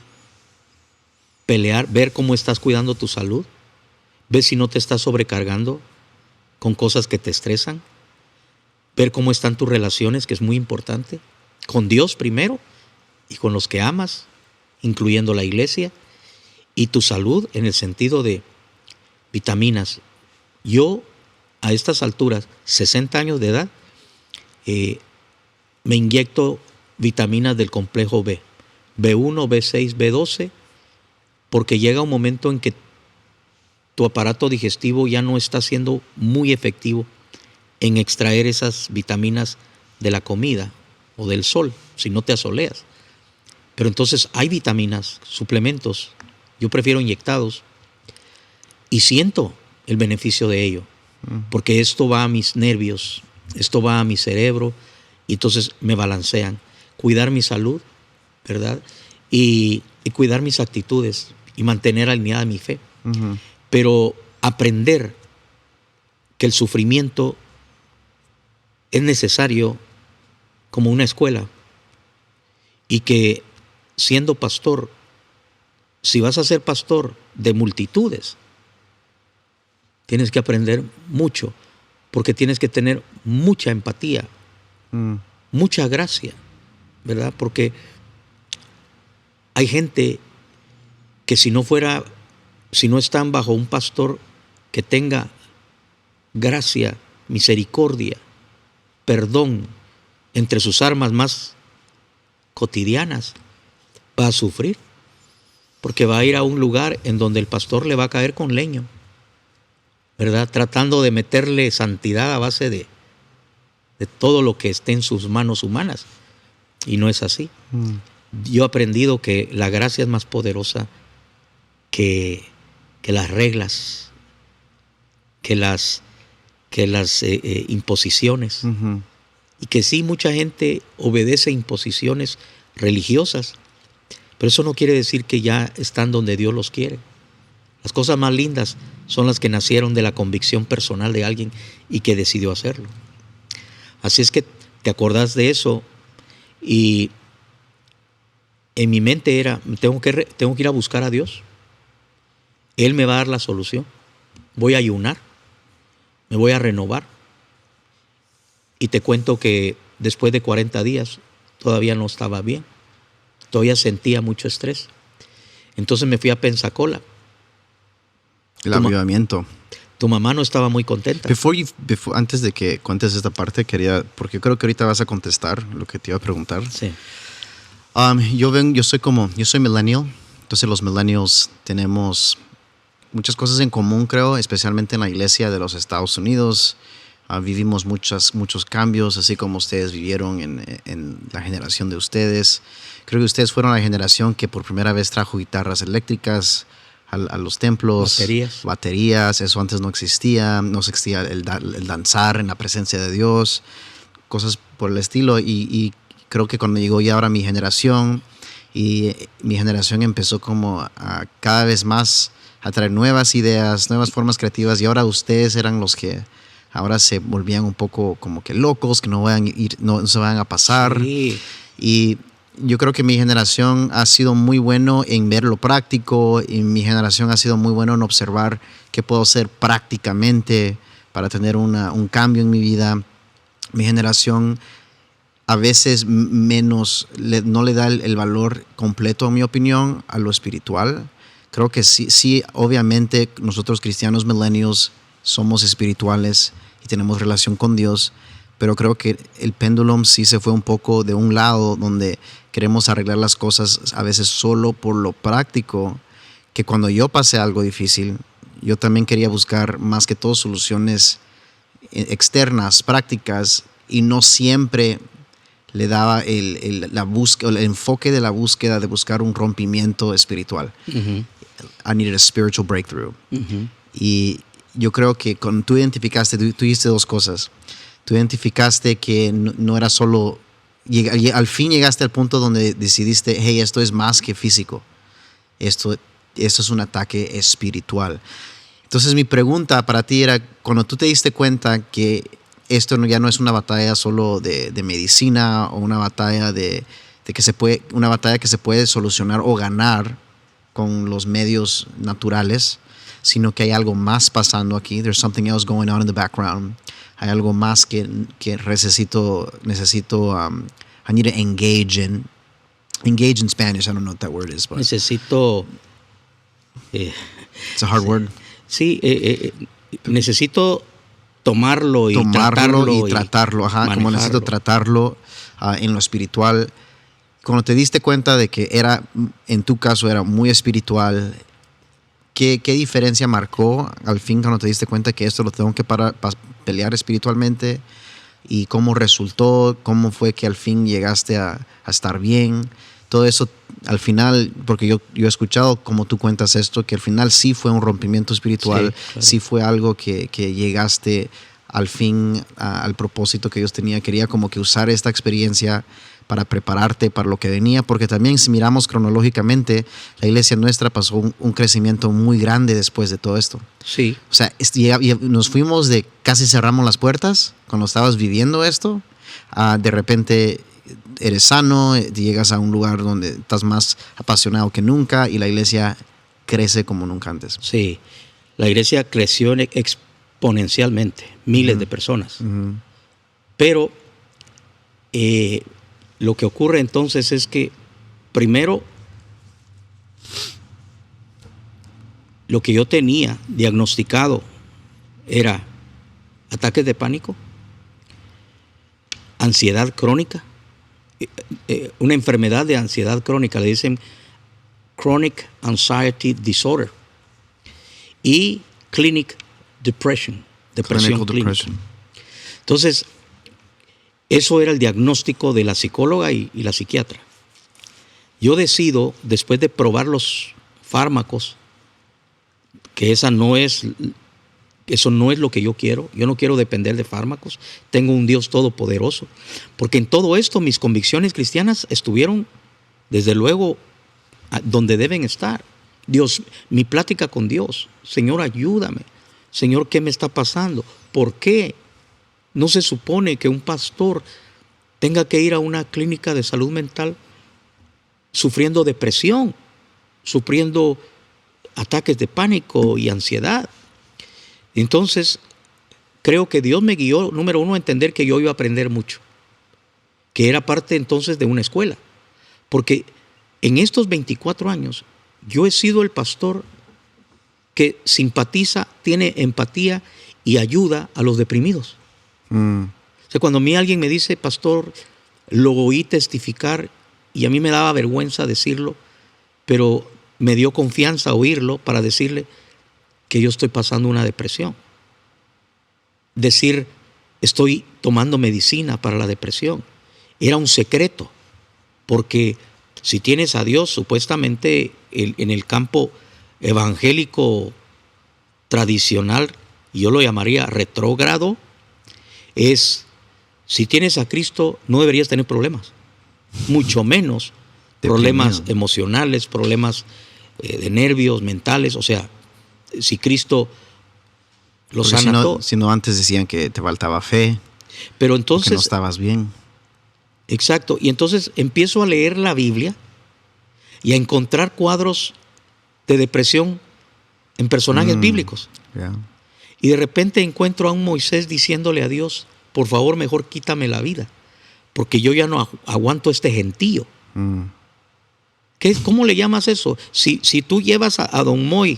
pelear, ver cómo estás cuidando tu salud, ver si no te estás sobrecargando con cosas que te estresan, ver cómo están tus relaciones, que es muy importante, con Dios primero y con los que amas, incluyendo la iglesia, y tu salud en el sentido de vitaminas. Yo, a estas alturas, 60 años de edad, me inyecto vitaminas del complejo B, B1, B6, B12, porque llega un momento en que tu aparato digestivo ya no está siendo muy efectivo en extraer esas vitaminas de la comida o del sol, si no te asoleas. Pero entonces hay vitaminas, suplementos, yo prefiero inyectados y siento el beneficio de ello, porque esto va a mis nervios, esto va a mi cerebro y entonces me balancean. Cuidar mi salud, ¿verdad? Y cuidar mis actitudes y mantener alineada mi fe. Pero aprender que el sufrimiento es necesario como una escuela y que siendo pastor, si vas a ser pastor de multitudes, tienes que aprender mucho porque tienes que tener mucha empatía, mucha gracia, ¿verdad? Porque hay gente que si no están bajo un pastor que tenga gracia, misericordia, perdón entre sus armas más cotidianas, va a sufrir, porque va a ir a un lugar en donde el pastor le va a caer con leño, ¿verdad? Tratando de meterle santidad a base de todo lo que esté en sus manos humanas. Y no es así. Yo he aprendido que la gracia es más poderosa que las reglas, que las imposiciones. Y que sí, mucha gente obedece imposiciones religiosas, pero eso no quiere decir que ya están donde Dios los quiere. Las cosas más lindas son las que nacieron de la convicción personal de alguien y que decidió hacerlo. Así es que te acordás de eso y en mi mente era, tengo que ir a buscar a Dios. Él me va a dar la solución. Voy a ayunar, me voy a renovar. Y te cuento que después de 40 días todavía no estaba bien. Todavía sentía mucho estrés. Entonces me fui a Pensacola. El avivamiento. Tu mamá no estaba muy contenta. Antes de que cuentes esta parte, porque creo que ahorita vas a contestar lo que te iba a preguntar. Sí. Yo soy millennial, entonces los millennials tenemos muchas cosas en común, creo, especialmente en la iglesia de los Estados Unidos. Vivimos muchos cambios, así como ustedes vivieron en la generación de ustedes. Creo que ustedes fueron la generación que por primera vez trajo guitarras eléctricas a los templos. Baterías, eso antes no existía el danzar en la presencia de Dios, cosas por el estilo. Y creo que cuando llegó ya ahora mi generación, Y mi generación empezó como a cada vez más a traer nuevas ideas, nuevas formas creativas, y ahora ustedes eran los que ahora se volvían un poco como que locos, que no vayan a ir, no se van a pasar. Sí. Y yo creo que mi generación ha sido muy bueno en ver lo práctico, y mi generación ha sido muy bueno en observar qué puedo hacer prácticamente para tener un cambio en mi vida. Mi generación a veces no le da el valor completo, en mi opinión, a lo espiritual. Creo que sí, obviamente nosotros cristianos millennials somos espirituales y tenemos relación con Dios, pero creo que el péndulo sí se fue un poco de un lado donde queremos arreglar las cosas a veces solo por lo práctico, que cuando yo pasé algo difícil, yo también quería buscar más que todo soluciones externas, prácticas, y no siempre le daba el enfoque de la búsqueda de buscar un rompimiento espiritual. Uh-huh. I needed a spiritual breakthrough. Uh-huh. Y yo creo que cuando tú identificaste, tú hiciste dos cosas. Tú identificaste que no era solo... Al fin llegaste al punto donde decidiste, hey, esto es más que físico. Esto es un ataque espiritual. Entonces mi pregunta para ti era, cuando tú te diste cuenta que esto ya no es una batalla solo de medicina, o una batalla una batalla que se puede solucionar o ganar con los medios naturales, sino que hay algo más pasando aquí. There's something else going on in the background. Hay algo más que necesito I need to engage in Spanish. I don't know what that word is, but Necesito... it's a hard word. Sí, necesito tomarlo y tratarlo. Ajá, como necesito tratarlo en lo espiritual. Cuando te diste cuenta de que en tu caso era muy espiritual, ¿qué diferencia marcó al fin cuando te diste cuenta que esto lo tengo que pelear espiritualmente? ¿Y cómo resultó? ¿Cómo fue que al fin llegaste a estar bien? Todo eso al final, porque yo he escuchado como tú cuentas esto, que al final sí fue un rompimiento espiritual, sí, claro. Sí fue algo que llegaste al fin al propósito que Dios tenía. Quería como que usar esta experiencia para prepararte para lo que venía, porque también si miramos cronológicamente, la iglesia nuestra pasó un crecimiento muy grande después de todo esto. Sí. O sea, nos fuimos de casi cerramos las puertas cuando estabas viviendo esto, de repente eres sano, llegas a un lugar donde estás más apasionado que nunca, y la iglesia crece como nunca antes. Sí, la iglesia creció exponencialmente, miles de personas. Uh-huh. Pero lo que ocurre entonces es que, primero, lo que yo tenía diagnosticado era ataques de pánico, ansiedad crónica, una enfermedad de ansiedad crónica, le dicen Chronic Anxiety Disorder, y Clinic Depression, depresión clínica. Entonces, eso era el diagnóstico de la psicóloga y la psiquiatra. Yo decido, después de probar los fármacos, que eso no es lo que yo quiero. Yo no quiero depender de fármacos. Tengo un Dios todopoderoso. Porque en todo esto mis convicciones cristianas estuvieron, desde luego, donde deben estar. Dios, mi plática con Dios. Señor, ayúdame. Señor, ¿qué me está pasando? ¿Por qué no se supone que un pastor tenga que ir a una clínica de salud mental sufriendo depresión, sufriendo ataques de pánico y ansiedad? Entonces, creo que Dios me guió, número uno, a entender que yo iba a aprender mucho, que era parte entonces de una escuela. Porque en estos 24 años, yo he sido el pastor que simpatiza, tiene empatía y ayuda a los deprimidos. O sea, cuando a mí alguien me dice, pastor, lo oí testificar y a mí me daba vergüenza decirlo, pero me dio confianza oírlo para decirle que yo estoy pasando una depresión. Decir, estoy tomando medicina para la depresión. Era un secreto, porque si tienes a Dios, supuestamente en el campo evangélico tradicional, yo lo llamaría retrógrado, es, si tienes a Cristo, no deberías tener problemas, mucho menos problemas emocionales, problemas de nervios, mentales. O sea, si Cristo lo Porque sana todo. si no antes decían que te faltaba fe, Pero o entonces, que no estabas bien. exacto, y entonces empiezo a leer la Biblia y a encontrar cuadros de depresión en personajes bíblicos. Yeah. Y de repente encuentro a un Moisés diciéndole a Dios, por favor, mejor quítame la vida, porque yo ya no aguanto este gentío. ¿Cómo le llamas eso? Si tú llevas a Don Moy,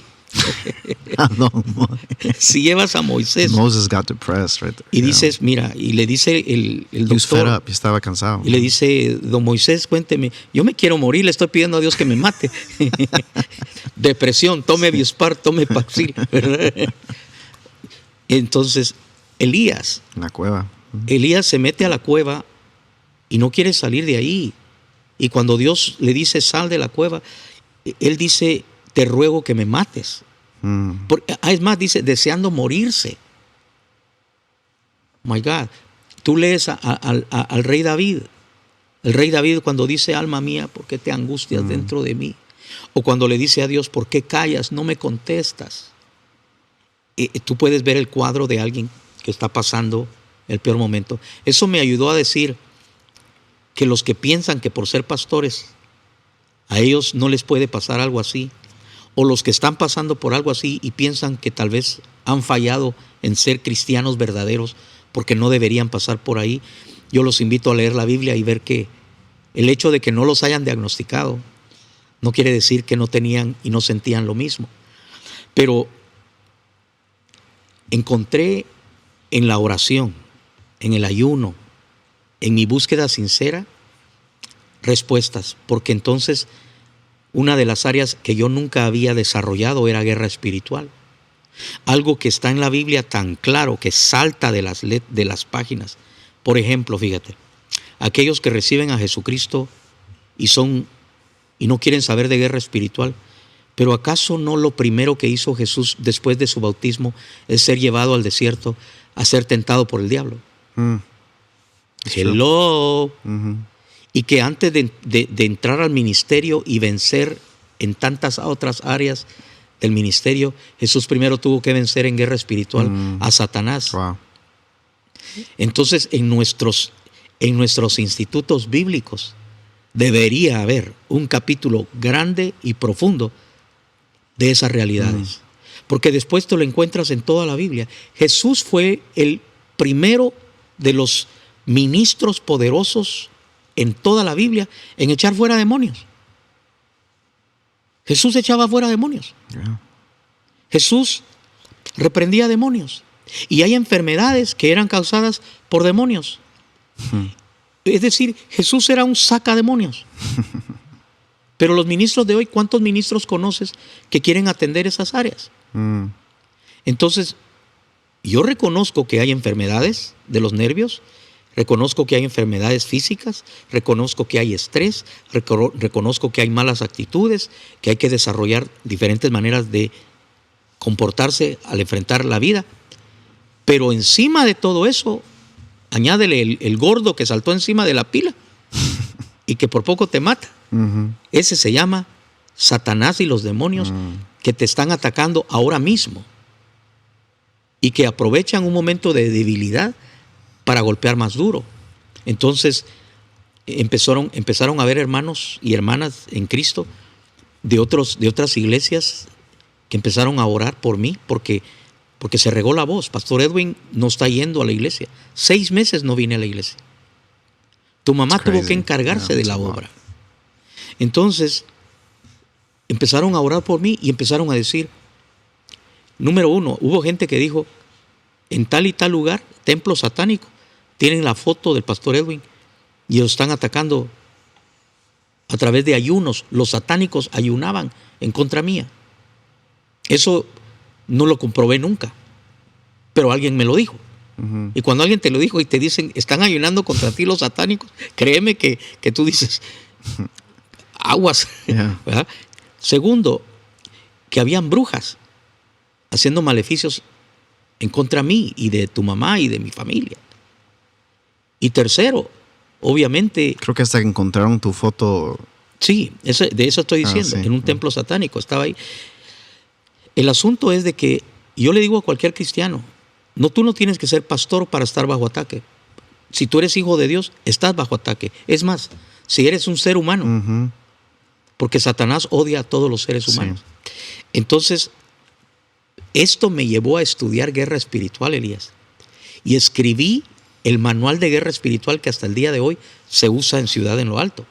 si llevas a Moisés Moses got depressed, right? y dices, mira, y le dice el He was fed doctor, up, estaba cansado. y le dice, don Moisés, cuénteme, yo me quiero morir, le estoy pidiendo a Dios que me mate. Depresión, tome Biospar, tome Paxil. Entonces, Elías En la cueva. se mete a la cueva y no quiere salir de ahí. Y cuando Dios le dice, sal de la cueva, él dice, te ruego que me mates. Es más, dice, deseando morirse. My God. Tú lees al rey David. El rey David cuando dice, alma mía, ¿por qué te angustias dentro de mí? O cuando le dice a Dios, ¿por qué callas? No me contestas. Tú puedes ver el cuadro de alguien que está pasando el peor momento. Eso me ayudó a decir que los que piensan que por ser pastores a ellos no les puede pasar algo así, o los que están pasando por algo así y piensan que tal vez han fallado en ser cristianos verdaderos porque no deberían pasar por ahí, yo los invito a leer la Biblia y ver que el hecho de que no los hayan diagnosticado no quiere decir que no tenían y no sentían lo mismo. Pero encontré en la oración, en el ayuno, en mi búsqueda sincera, respuestas, porque entonces una de las áreas que yo nunca había desarrollado era guerra espiritual. Algo que está en la Biblia tan claro que salta de las páginas. Por ejemplo, fíjate, aquellos que reciben a Jesucristo y no quieren saber de guerra espiritual, pero ¿acaso no lo primero que hizo Jesús después de su bautismo es ser llevado al desierto a ser tentado por el diablo? Hello. Y que antes de entrar al ministerio y vencer en tantas otras áreas del ministerio, Jesús primero tuvo que vencer en guerra espiritual a Satanás. Wow. Entonces, en nuestros institutos bíblicos debería haber un capítulo grande y profundo de esas realidades. Porque después te lo encuentras en toda la Biblia. Jesús fue el primero de los ministros poderosos en toda la Biblia en echar fuera demonios. Jesús echaba fuera demonios. Yeah. Jesús reprendía demonios. Y hay enfermedades que eran causadas por demonios. Es decir, Jesús era un sacademonios. Pero los ministros de hoy, ¿cuántos ministros conoces que quieren atender esas áreas? Entonces, yo reconozco que hay enfermedades de los nervios, reconozco que hay enfermedades físicas, reconozco que hay estrés, reconozco que hay malas actitudes, que hay que desarrollar diferentes maneras de comportarse al enfrentar la vida. Pero encima de todo eso, añádele el gordo que saltó encima de la pila y que por poco te mata. Ese se llama Satanás y los demonios que te están atacando ahora mismo y que aprovechan un momento de debilidad para golpear más duro. Entonces empezaron a haber hermanos y hermanas en Cristo de otras iglesias que empezaron a orar por mí porque se regó la voz. Pastor Edwin no está yendo a la iglesia. 6 meses no vine a la iglesia. Tu mamá tuvo que encargarse de la obra. Entonces empezaron a orar por mí y empezaron a decir, número 1, hubo gente que dijo, en tal y tal lugar, templo satánico, tienen la foto del pastor Edwin y lo están atacando a través de ayunos. Los satánicos ayunaban en contra mía. Eso no lo comprobé nunca, pero alguien me lo dijo. Y cuando alguien te lo dijo y te dicen, están ayunando contra ti los satánicos, créeme que tú dices, aguas. ¿Verdad? Segundo, que habían brujas haciendo maleficios en contra mí y de tu mamá y de mi familia. Y tercero, obviamente... Creo que hasta que encontraron tu foto Sí, de eso estoy diciendo, sí. en un templo satánico, estaba ahí. El asunto es de que yo le digo a cualquier cristiano, tú no tienes que ser pastor para estar bajo ataque. Si tú eres hijo de Dios, estás bajo ataque. Es más, si eres un ser humano, Ujú. porque Satanás odia a todos los seres humanos. Sí. Entonces, esto me llevó a estudiar guerra espiritual, Elías. Y escribí el manual de guerra espiritual que hasta el día de hoy se usa en Ciudad en lo Alto.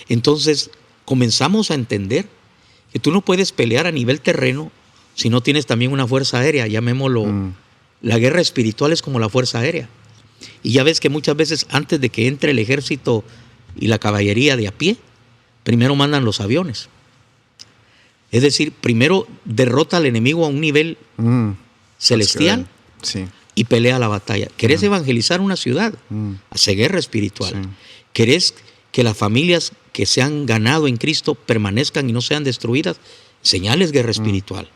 Entonces, comenzamos a entender que tú no puedes pelear a nivel terreno si no tienes también una fuerza aérea, llamémoslo. La guerra espiritual es como la fuerza aérea. Y ya ves que muchas veces antes de que entre el ejército y la caballería de a pie, primero mandan los aviones. Es decir, primero derrota al enemigo a un nivel celestial Sí. y pelea la batalla. ¿Querés evangelizar una ciudad? Hace guerra espiritual. Sí. ¿Querés que las familias que se han ganado en Cristo permanezcan y no sean destruidas? Señales guerra espiritual.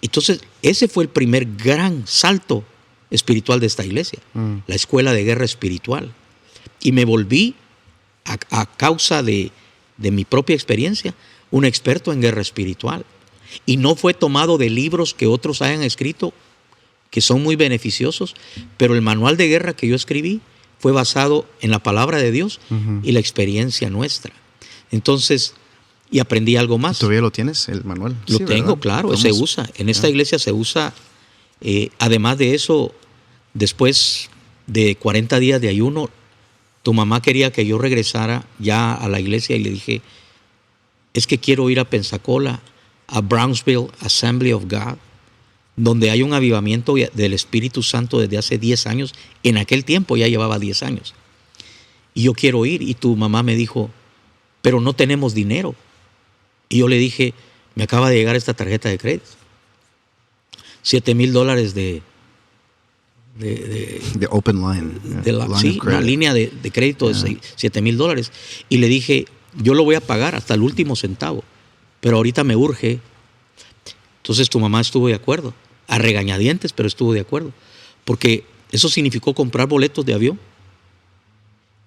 Entonces, ese fue el primer gran salto espiritual de esta iglesia, la escuela de guerra espiritual. Y me volví, a causa de mi propia experiencia, un experto en guerra espiritual. Y no fue tomado de libros que otros hayan escrito, que son muy beneficiosos, pero el manual de guerra que yo escribí fue basado en la palabra de Dios y la experiencia nuestra. Entonces, y aprendí algo más. ¿Todavía lo tienes, el manual? Lo Sí, tengo, ¿verdad? claro, se usa. En esta iglesia se usa. Además de eso, después de 40 días de ayuno, tu mamá quería que yo regresara ya a la iglesia y le dije, es que quiero ir a Pensacola, a Brownsville Assembly of God, donde hay un avivamiento del Espíritu Santo desde hace 10 años. En aquel tiempo ya llevaba 10 años. Y yo quiero ir. Y tu mamá me dijo, pero no tenemos dinero. Y yo le dije, me acaba de llegar esta tarjeta de crédito. $7,000 de open line. sí, una línea de crédito de $7,000. Y le dije, yo lo voy a pagar hasta el último centavo, pero ahorita me urge. Entonces tu mamá estuvo de acuerdo, a regañadientes, pero estuvo de acuerdo, porque eso significó comprar boletos de avión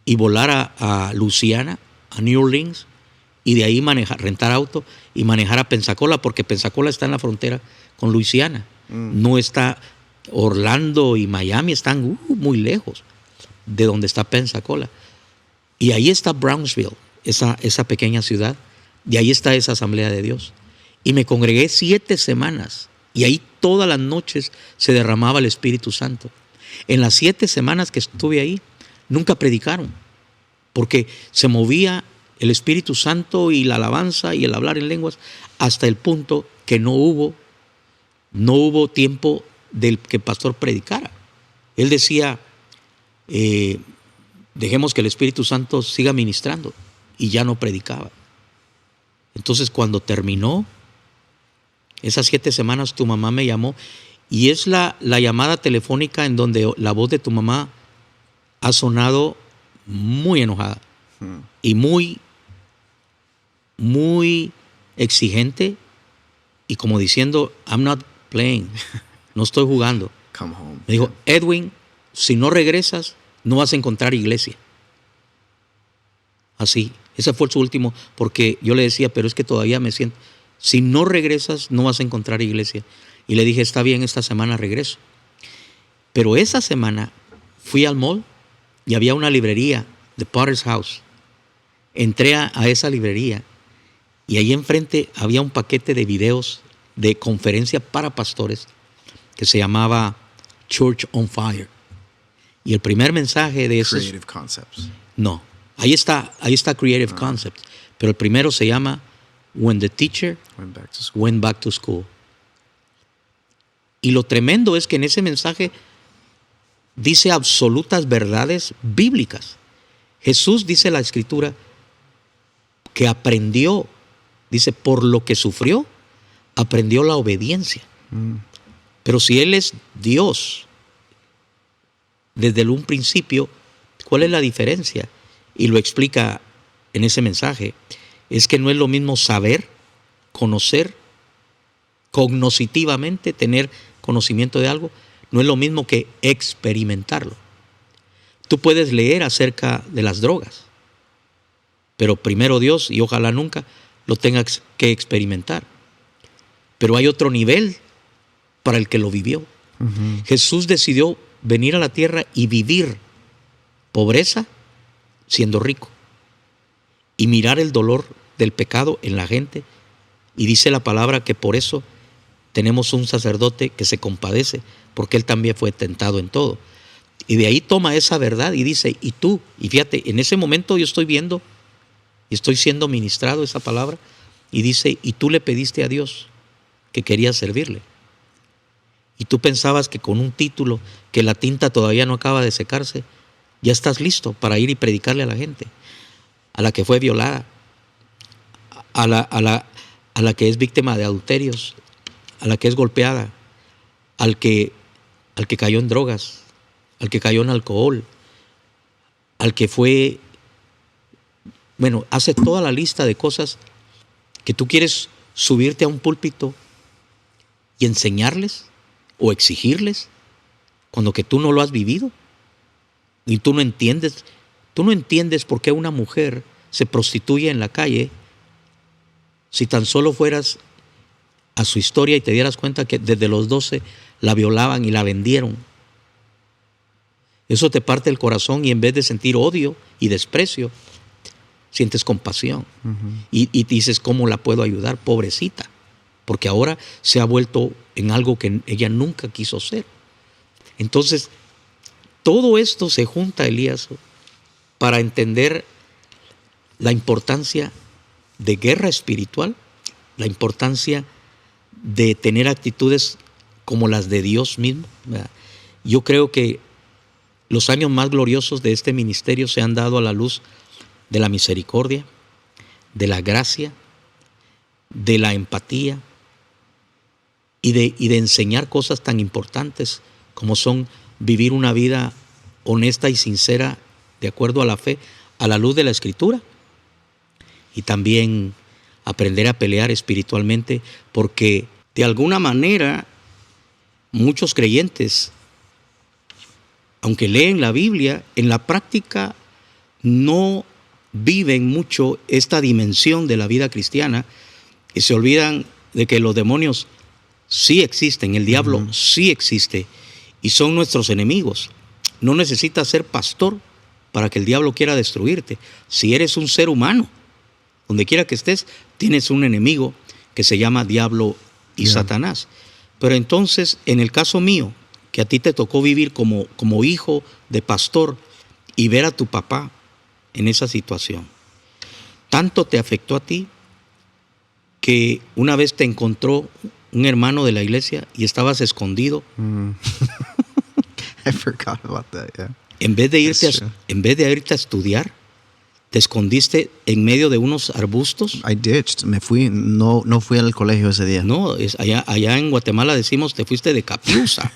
y volar a Luisiana, a New Orleans, y de ahí rentar auto y manejar a Pensacola, porque Pensacola está en la frontera con Luisiana. No está. Orlando y Miami están muy lejos de donde está Pensacola. Y ahí está Brownsville, esa pequeña ciudad, y ahí está esa Asamblea de Dios. Y me congregué 7 semanas, y ahí todas las noches se derramaba el Espíritu Santo. En las 7 semanas que estuve ahí, nunca predicaron, porque se movía el Espíritu Santo y la alabanza y el hablar en lenguas, hasta el punto que no hubo tiempo del que el pastor predicara. Él decía, dejemos que el Espíritu Santo siga ministrando, y ya no predicaba. Entonces, cuando terminó esas 7 semanas, tu mamá me llamó, y es la llamada telefónica en donde la voz de tu mamá ha sonado muy enojada y muy exigente, y como diciendo, I'm not playing, no estoy jugando. Come home. Me dijo, Edwin, si no regresas, no vas a encontrar iglesia. Así, ese fue su último, porque yo le decía, pero es que todavía me siento, si no regresas, no vas a encontrar iglesia. Y le dije, está bien, esta semana regreso. Pero esa semana fui al mall y había una librería, The Potter's House. Entré a esa librería y ahí enfrente había un paquete de videos de conferencia para pastores que se llamaba Church on Fire. Y el primer mensaje de esos... Creative Concepts. No, ahí está Creative Concepts. Pero el primero se llama When the Teacher Went Back to School. Y lo tremendo es que en ese mensaje dice absolutas verdades bíblicas. Jesús, dice la Escritura, que aprendió, dice, por lo que sufrió, aprendió la obediencia. Pero si Él es Dios desde un principio, ¿cuál es la diferencia? Y lo explica en ese mensaje. Es que no es lo mismo saber, conocer, cognoscitivamente, tener conocimiento de algo, no es lo mismo que experimentarlo. Tú puedes leer acerca de las drogas, pero primero Dios, y ojalá nunca lo tenga que experimentar. Pero hay otro nivel para el que lo vivió. Jesús decidió venir a la tierra y vivir pobreza siendo rico, y mirar el dolor del pecado en la gente. Y dice la palabra que por eso tenemos un sacerdote que se compadece, porque él también fue tentado en todo. Y de ahí toma esa verdad y dice, y tú, y fíjate, en ese momento yo estoy viendo y estoy siendo ministrado esa palabra, y dice, y tú le pediste a Dios que querías servirle. Y tú pensabas que con un título, que la tinta todavía no acaba de secarse, ya estás listo para ir y predicarle a la gente, a la que fue violada, a la que es víctima de adulterios, a la que es golpeada, al que cayó en drogas, al que cayó en alcohol, al que fue, bueno, hace toda la lista de cosas que tú quieres subirte a un púlpito y enseñarles o exigirles, cuando que tú no lo has vivido y tú no entiendes por qué una mujer se prostituye en la calle. Si tan solo fueras a su historia y te dieras cuenta que desde los 12 la violaban y la vendieron. Eso te parte el corazón, y en vez de sentir odio y desprecio, sientes compasión. Y dices, ¿cómo la puedo ayudar? Pobrecita. Porque ahora se ha vuelto en algo que ella nunca quiso ser. Entonces, todo esto se junta, Elías, para entender la importancia de guerra espiritual, la importancia de tener actitudes como las de Dios mismo, ¿verdad? Yo creo que los años más gloriosos de este ministerio se han dado a la luz de la misericordia, de la gracia, de la empatía y de enseñar cosas tan importantes como son vivir una vida honesta y sincera de acuerdo a la fe, a la luz de la Escritura, y también aprender a pelear espiritualmente, porque de alguna manera muchos creyentes, aunque leen la Biblia, en la práctica no viven mucho esta dimensión de la vida cristiana, y se olvidan de que los demonios sí existen, el diablo sí existe, y son nuestros enemigos. No necesitas ser pastor para que el diablo quiera destruirte. Si eres un ser humano, donde quiera que estés, tienes un enemigo que se llama diablo y Satanás. Pero entonces, en el caso mío, que a ti te tocó vivir como hijo de pastor y ver a tu papá en esa situación, tanto te afectó a ti que una vez te encontró un hermano de la iglesia y estabas escondido. I forgot about that, yeah. En vez de irte a estudiar, te escondiste en medio de unos arbustos. I ditched. Me fui. No fui al colegio ese día. No, allá en Guatemala decimos, te fuiste de capiuza.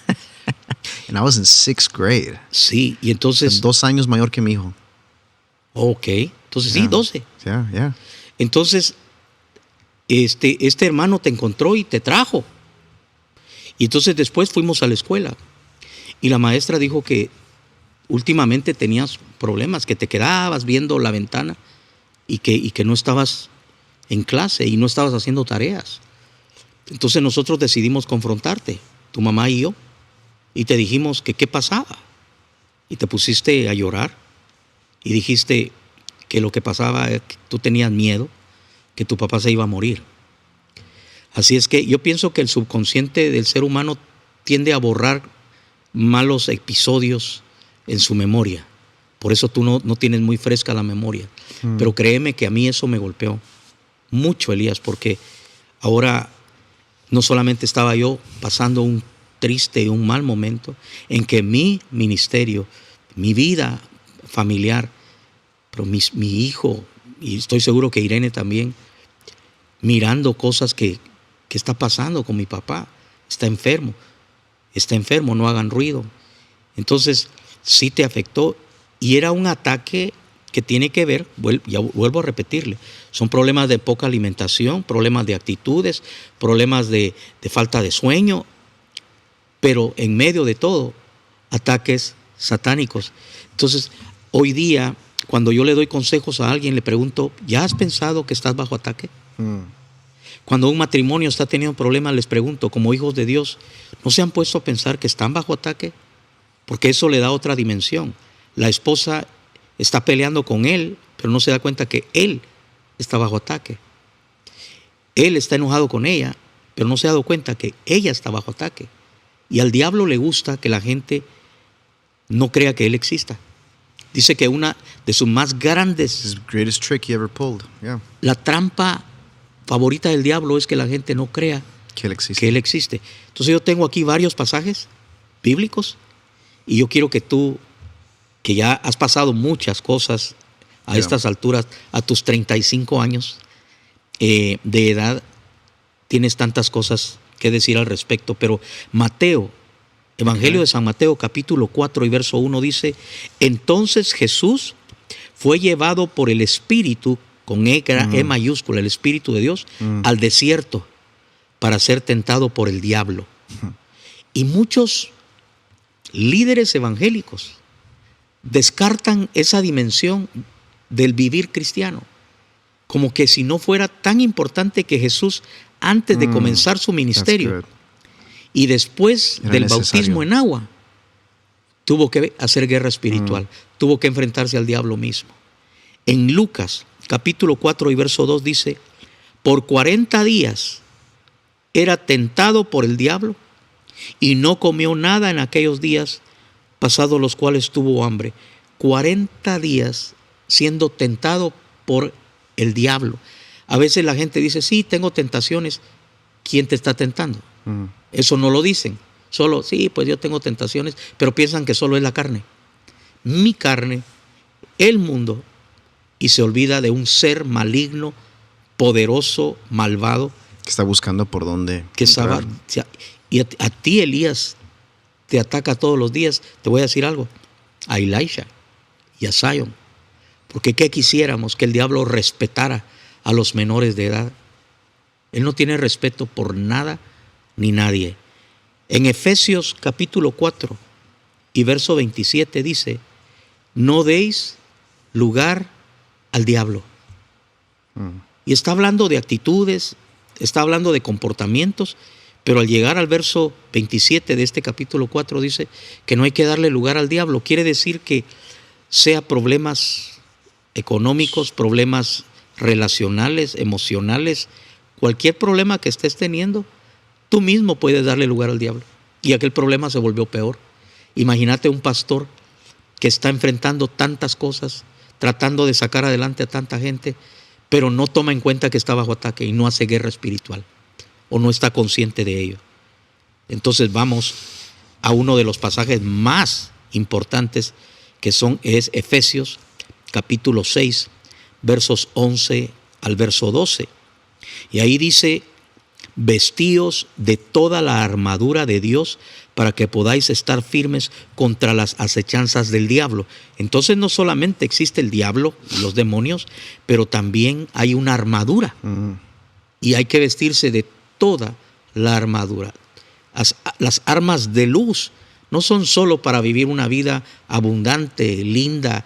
And I was in 6th grade. Sí, y entonces... 2 años mayor que mi hijo. Ok, entonces sí, 12. Yeah. Entonces, este hermano te encontró y te trajo. Y entonces después fuimos a la escuela. Y la maestra dijo que últimamente tenías problemas, que te quedabas viendo la ventana y que no estabas en clase y no estabas haciendo tareas. Entonces nosotros decidimos confrontarte, tu mamá y yo, y te dijimos que qué pasaba. Y te pusiste a llorar y dijiste que lo que pasaba es que tú tenías miedo, que tu papá se iba a morir. Así es que yo pienso que el subconsciente del ser humano tiende a borrar malos episodios en su memoria. Por eso tú no tienes muy fresca la memoria. Pero créeme que a mí eso me golpeó mucho, Elías, porque ahora no solamente estaba yo pasando un triste y un mal momento, en que mi ministerio, mi vida familiar, pero mi hijo, y estoy seguro que Irene también, mirando cosas que está pasando con mi papá, está enfermo, no hagan ruido. Entonces, sí te afectó, y era un ataque que tiene que ver, ya vuelvo a repetirle, son problemas de poca alimentación, problemas de actitudes, problemas de falta de sueño, pero en medio de todo, ataques satánicos. Entonces, hoy día cuando yo le doy consejos a alguien, le pregunto, ¿ya has pensado que estás bajo ataque? Cuando un matrimonio está teniendo problemas, les pregunto, como hijos de Dios, ¿no se han puesto a pensar que están bajo ataque? Porque eso le da otra dimensión. La esposa está peleando con él, pero no se da cuenta que él está bajo ataque. Él está enojado con ella, pero no se ha dado cuenta que ella está bajo ataque. Y al diablo le gusta que la gente no crea que él exista. Dice que una de sus más grandes... His greatest trick he ever pulled. Yeah. La trampa favorita del diablo es que la gente no crea Que él existe. que él existe. Entonces yo tengo aquí varios pasajes bíblicos y yo quiero que tú, que ya has pasado muchas cosas a estas alturas, a tus 35 años de edad, tienes tantas cosas que decir al respecto, pero Mateo, Evangelio de San Mateo, capítulo 4 y verso 1 dice, entonces Jesús fue llevado por el Espíritu, con E mayúscula, el Espíritu de Dios, al desierto para ser tentado por el diablo. Y muchos líderes evangélicos descartan esa dimensión del vivir cristiano, como que si no fuera tan importante que Jesús, antes de comenzar su ministerio y después del bautismo en agua, tuvo que hacer guerra espiritual, tuvo que enfrentarse al diablo mismo. En Lucas, capítulo 4 y verso 2 dice, por 40 días era tentado por el diablo y no comió nada en aquellos días, pasados los cuales tuvo hambre. 40 días siendo tentado por el diablo. A veces la gente dice, sí, tengo tentaciones. ¿Quién te está tentando? Eso no lo dicen. Solo, sí, pues yo tengo tentaciones, pero piensan que solo es la carne. Mi carne, el mundo, y se olvida de un ser maligno, poderoso, malvado. Que está buscando por dónde que sabe, y a ti, Elías, te ataca todos los días. Te voy a decir algo. A Elisha y a Zion. Porque ¿qué quisiéramos? Que el diablo respetara a los menores de edad. Él no tiene respeto por nada ni nadie. En Efesios capítulo 4 y verso 27 dice, no deis lugar al diablo. Y está hablando de actitudes, está hablando de comportamientos, pero al llegar al verso 27 de este capítulo 4 dice que no hay que darle lugar al diablo. Quiere decir que sea problemas económicos, problemas relacionales, emocionales, cualquier problema que estés teniendo, tú mismo puedes darle lugar al diablo. Y aquel problema se volvió peor. Imagínate un pastor que está enfrentando tantas cosas, tratando de sacar adelante a tanta gente, pero no toma en cuenta que está bajo ataque y no hace guerra espiritual o no está consciente de ello. Entonces vamos a uno de los pasajes más importantes que es Efesios capítulo 6, versos 11 al verso 12. Y ahí dice, vestíos de toda la armadura de Dios para que podáis estar firmes contra las acechanzas del diablo. Entonces no solamente existe el diablo y los demonios, pero también hay una armadura. Y hay que vestirse de toda la armadura. Las armas de luz no son solo para vivir una vida abundante, linda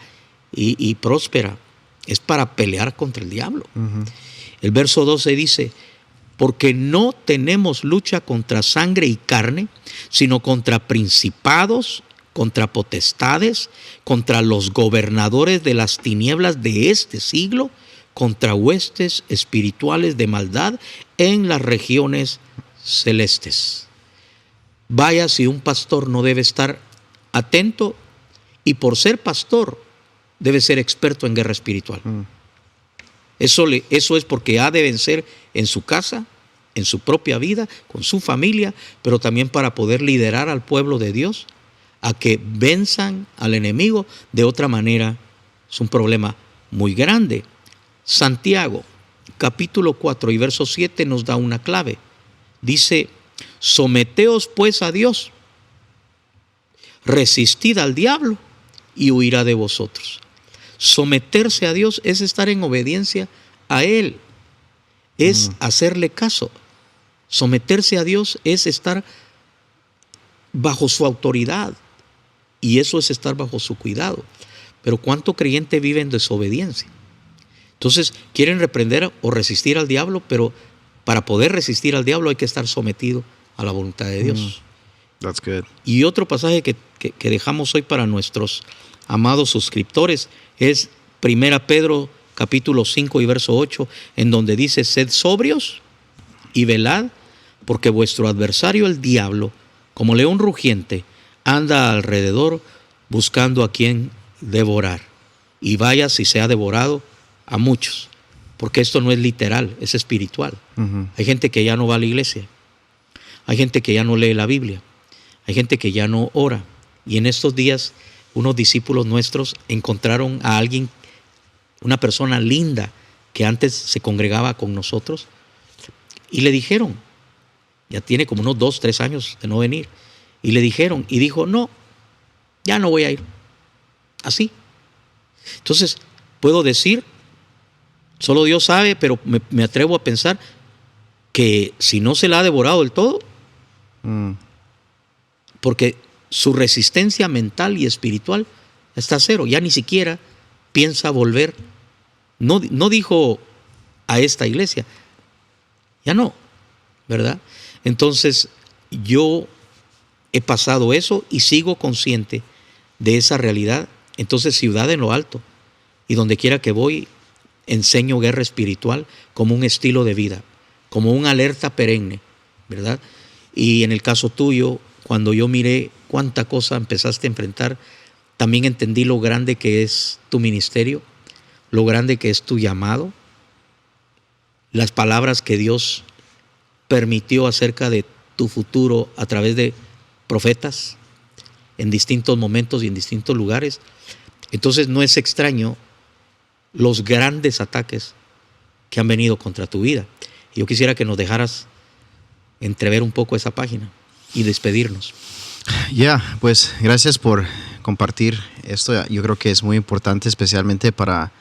y próspera. Es para pelear contra el diablo. El verso 12 dice, porque no tenemos lucha contra sangre y carne, sino contra principados, contra potestades, contra los gobernadores de las tinieblas de este siglo, contra huestes espirituales de maldad en las regiones celestes. Vaya si un pastor no debe estar atento y por ser pastor debe ser experto en guerra espiritual. Eso es porque ha de vencer en su casa, en su propia vida, con su familia, pero también para poder liderar al pueblo de Dios a que venzan al enemigo. De otra manera, es un problema muy grande. Santiago, capítulo 4 y verso 7 nos da una clave. Dice, someteos pues a Dios, resistid al diablo y huirá de vosotros. Someterse a Dios es estar en obediencia a Él, es hacerle caso. Someterse a Dios es estar bajo su autoridad y eso es estar bajo su cuidado. pero ¿cuánto creyente vive en desobediencia? Entonces quieren reprender o resistir al diablo, pero para poder resistir al diablo hay que estar sometido a la voluntad de Dios. That's good. Y otro pasaje que dejamos hoy para nuestros amados suscriptores es 1 Pedro capítulo 5 y verso 8, en donde dice: sed sobrios y velad, porque vuestro adversario el diablo, como león rugiente, anda alrededor buscando a quien devorar. Y vaya si se ha devorado a muchos, porque esto no es literal, es espiritual. Hay gente que ya no va a la iglesia, hay gente que ya no lee la Biblia, hay gente que ya no ora. Y en estos días unos discípulos nuestros encontraron a alguien, una persona linda que antes se congregaba con nosotros, y le dijeron, ya tiene como unos 2, 3 años de no venir, y le dijeron, y dijo: no, ya no voy a ir. Así. Entonces, puedo decir, solo Dios sabe, pero me atrevo a pensar que si no se la ha devorado del todo, porque su resistencia mental y espiritual está a cero, ya ni siquiera piensa volver. No dijo a esta iglesia, ya no, ¿verdad? Entonces, yo he pasado eso y sigo consciente de esa realidad. Entonces, Ciudad en lo Alto, y donde quiera que voy, enseño guerra espiritual como un estilo de vida, como una alerta perenne, ¿verdad? Y en el caso tuyo, cuando yo miré cuánta cosa empezaste a enfrentar, también entendí lo grande que es tu ministerio, lo grande que es tu llamado, las palabras que Dios permitió acerca de tu futuro a través de profetas en distintos momentos y en distintos lugares. Entonces no es extraño los grandes ataques que han venido contra tu vida. Y yo quisiera que nos dejaras entrever un poco esa página y despedirnos. Pues gracias por compartir esto. Yo creo que es muy importante, especialmente para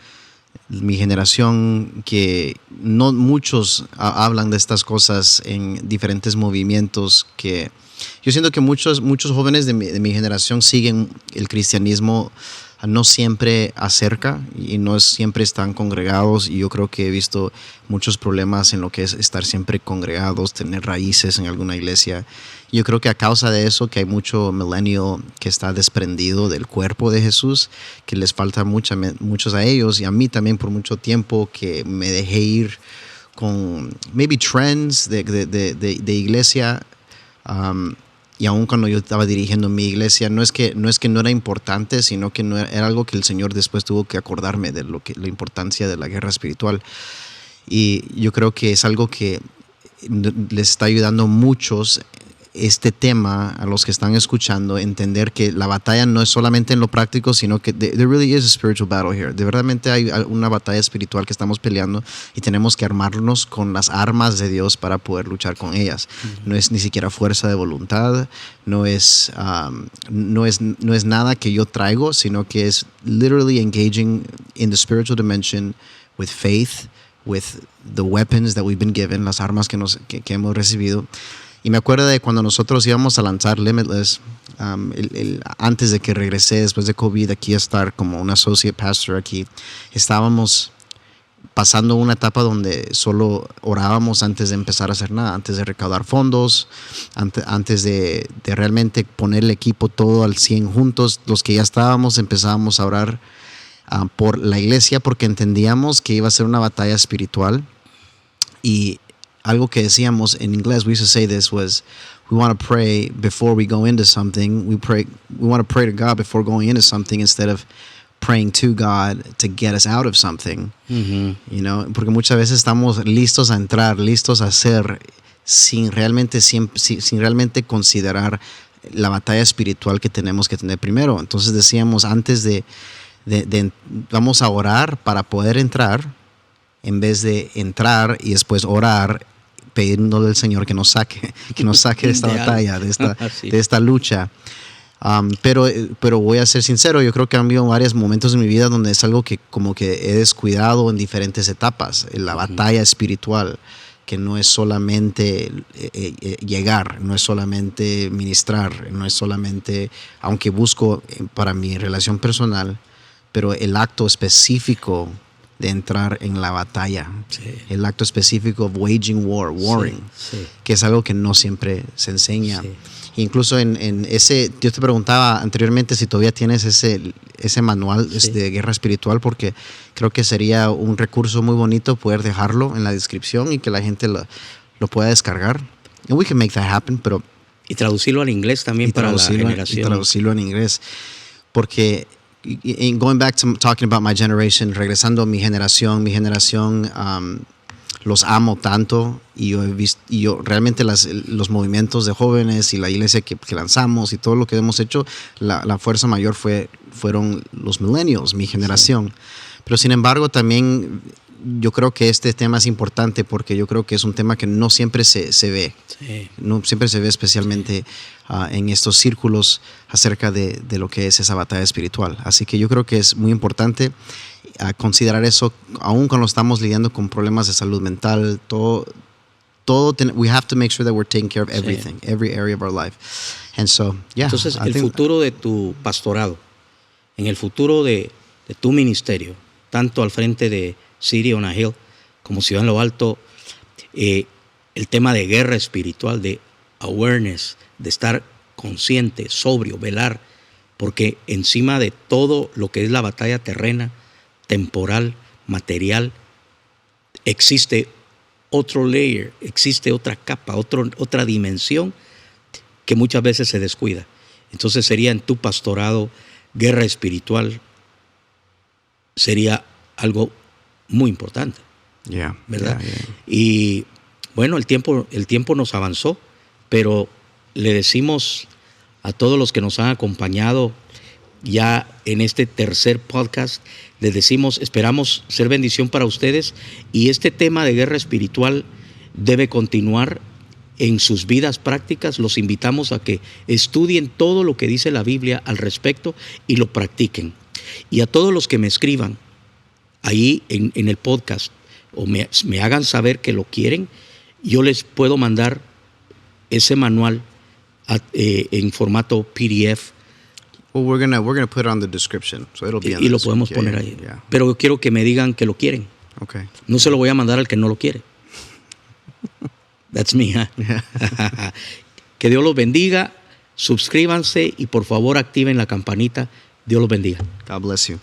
mi generación, que no muchos hablan de estas cosas en diferentes movimientos. Que yo siento que muchos jóvenes de mi generación siguen el cristianismo no siempre acerca y no siempre están congregados, y yo creo que he visto muchos problemas en lo que es estar siempre congregados, tener raíces en alguna iglesia. Yo creo que a causa de eso, que hay mucho millennial que está desprendido del cuerpo de Jesús, que les falta muchos a ellos, y a mí también por mucho tiempo, que me dejé ir con maybe trends de iglesia. Y aún cuando yo estaba dirigiendo mi iglesia, no es que no era importante, sino que no era algo que el Señor después tuvo que acordarme de la importancia de la guerra espiritual. Y yo creo que es algo que les está ayudando a muchos, este tema, a los que están escuchando, entender que la batalla no es solamente en lo práctico, sino que there really is a spiritual battle here. De verdad hay una batalla espiritual que estamos peleando, y tenemos que armarnos con las armas de Dios para poder luchar con ellas. No es ni siquiera fuerza de voluntad, no es nada que yo traigo, sino que es literally engaging in the spiritual dimension with faith, with the weapons that we've been given, las armas que hemos recibido. Y me acuerdo de cuando nosotros íbamos a lanzar Limitless, antes de que regresé después de COVID aquí a estar como un associate pastor aquí, estábamos pasando una etapa donde solo orábamos antes de empezar a hacer nada, antes de recaudar fondos, antes de realmente poner el equipo todo al 100 juntos. Los que ya estábamos empezábamos a orar por la iglesia, porque entendíamos que iba a ser una batalla espiritual. Y algo que decíamos en inglés, we used to say this, was we want to pray before we go into something. We want to pray to God before going into something, instead of praying to God to get us out of something. You know, porque muchas veces estamos listos a entrar, listos a hacer, sin realmente considerar la batalla espiritual que tenemos que tener primero. Entonces decíamos, antes de vamos a orar para poder entrar, en vez de entrar y después orar, pidiéndole al Señor que nos saque de esta batalla, de esta lucha. Pero voy a ser sincero, yo creo que han habido varios momentos en mi vida donde es algo que como que he descuidado en diferentes etapas. La batalla espiritual, que no es solamente llegar, no es solamente ministrar, no es solamente, aunque busco para mi relación personal, pero el acto específico de entrar en la batalla, el acto específico of waging war, warring, que es algo que no siempre se enseña. Incluso en ese, yo te preguntaba anteriormente si todavía tienes ese manual de guerra espiritual, porque creo que sería un recurso muy bonito poder dejarlo en la descripción y que la gente lo pueda descargar. And we can make that happen, pero... Y traducirlo al inglés también para la generación. Y traducirlo en inglés, porque... Going back to talking about my generation, regresando a mi generación, los amo tanto y yo he visto, realmente los movimientos de jóvenes y la iglesia que lanzamos y todo lo que hemos hecho, la fuerza mayor fueron los millennials, mi generación. Pero sin embargo también yo creo que este tema es importante porque yo creo que es un tema que no siempre se ve. No siempre se ve, especialmente en estos círculos acerca de lo que es esa batalla espiritual. Así que yo creo que es muy importante considerar eso, aún cuando estamos lidiando con problemas de salud mental, we have to make sure that we're taking care of everything, every area of our life. And so, yeah. Entonces, el futuro de tu pastorado, en el futuro de tu ministerio, tanto al frente de City on a Hill como Ciudad en lo Alto, el tema de guerra espiritual, de awareness, de estar consciente, sobrio, velar, porque encima de todo lo que es la batalla terrena, temporal, material, existe otro layer, existe otra capa, otra dimensión que muchas veces se descuida. Entonces sería en tu pastorado, guerra espiritual, sería algo muy importante, ¿verdad? Y bueno, el tiempo nos avanzó, pero le decimos a todos los que nos han acompañado ya en este tercer podcast, les decimos, esperamos ser bendición para ustedes, y este tema de guerra espiritual debe continuar en sus vidas prácticas. Los invitamos a que estudien todo lo que dice la Biblia al respecto y lo practiquen. Y a todos los que me escriban ahí en el podcast o me hagan saber que lo quieren, yo les puedo mandar ese manual en formato PDF. Well, we're gonna put it on the description, so it'll be on the y lo podemos poner ahí. Yeah. Pero yo quiero que me digan que lo quieren. Okay. No se lo voy a mandar al que no lo quiere. That's me, huh? Yeah. Que Dios los bendiga. Suscríbanse y por favor activen la campanita. Dios los bendiga. God bless you.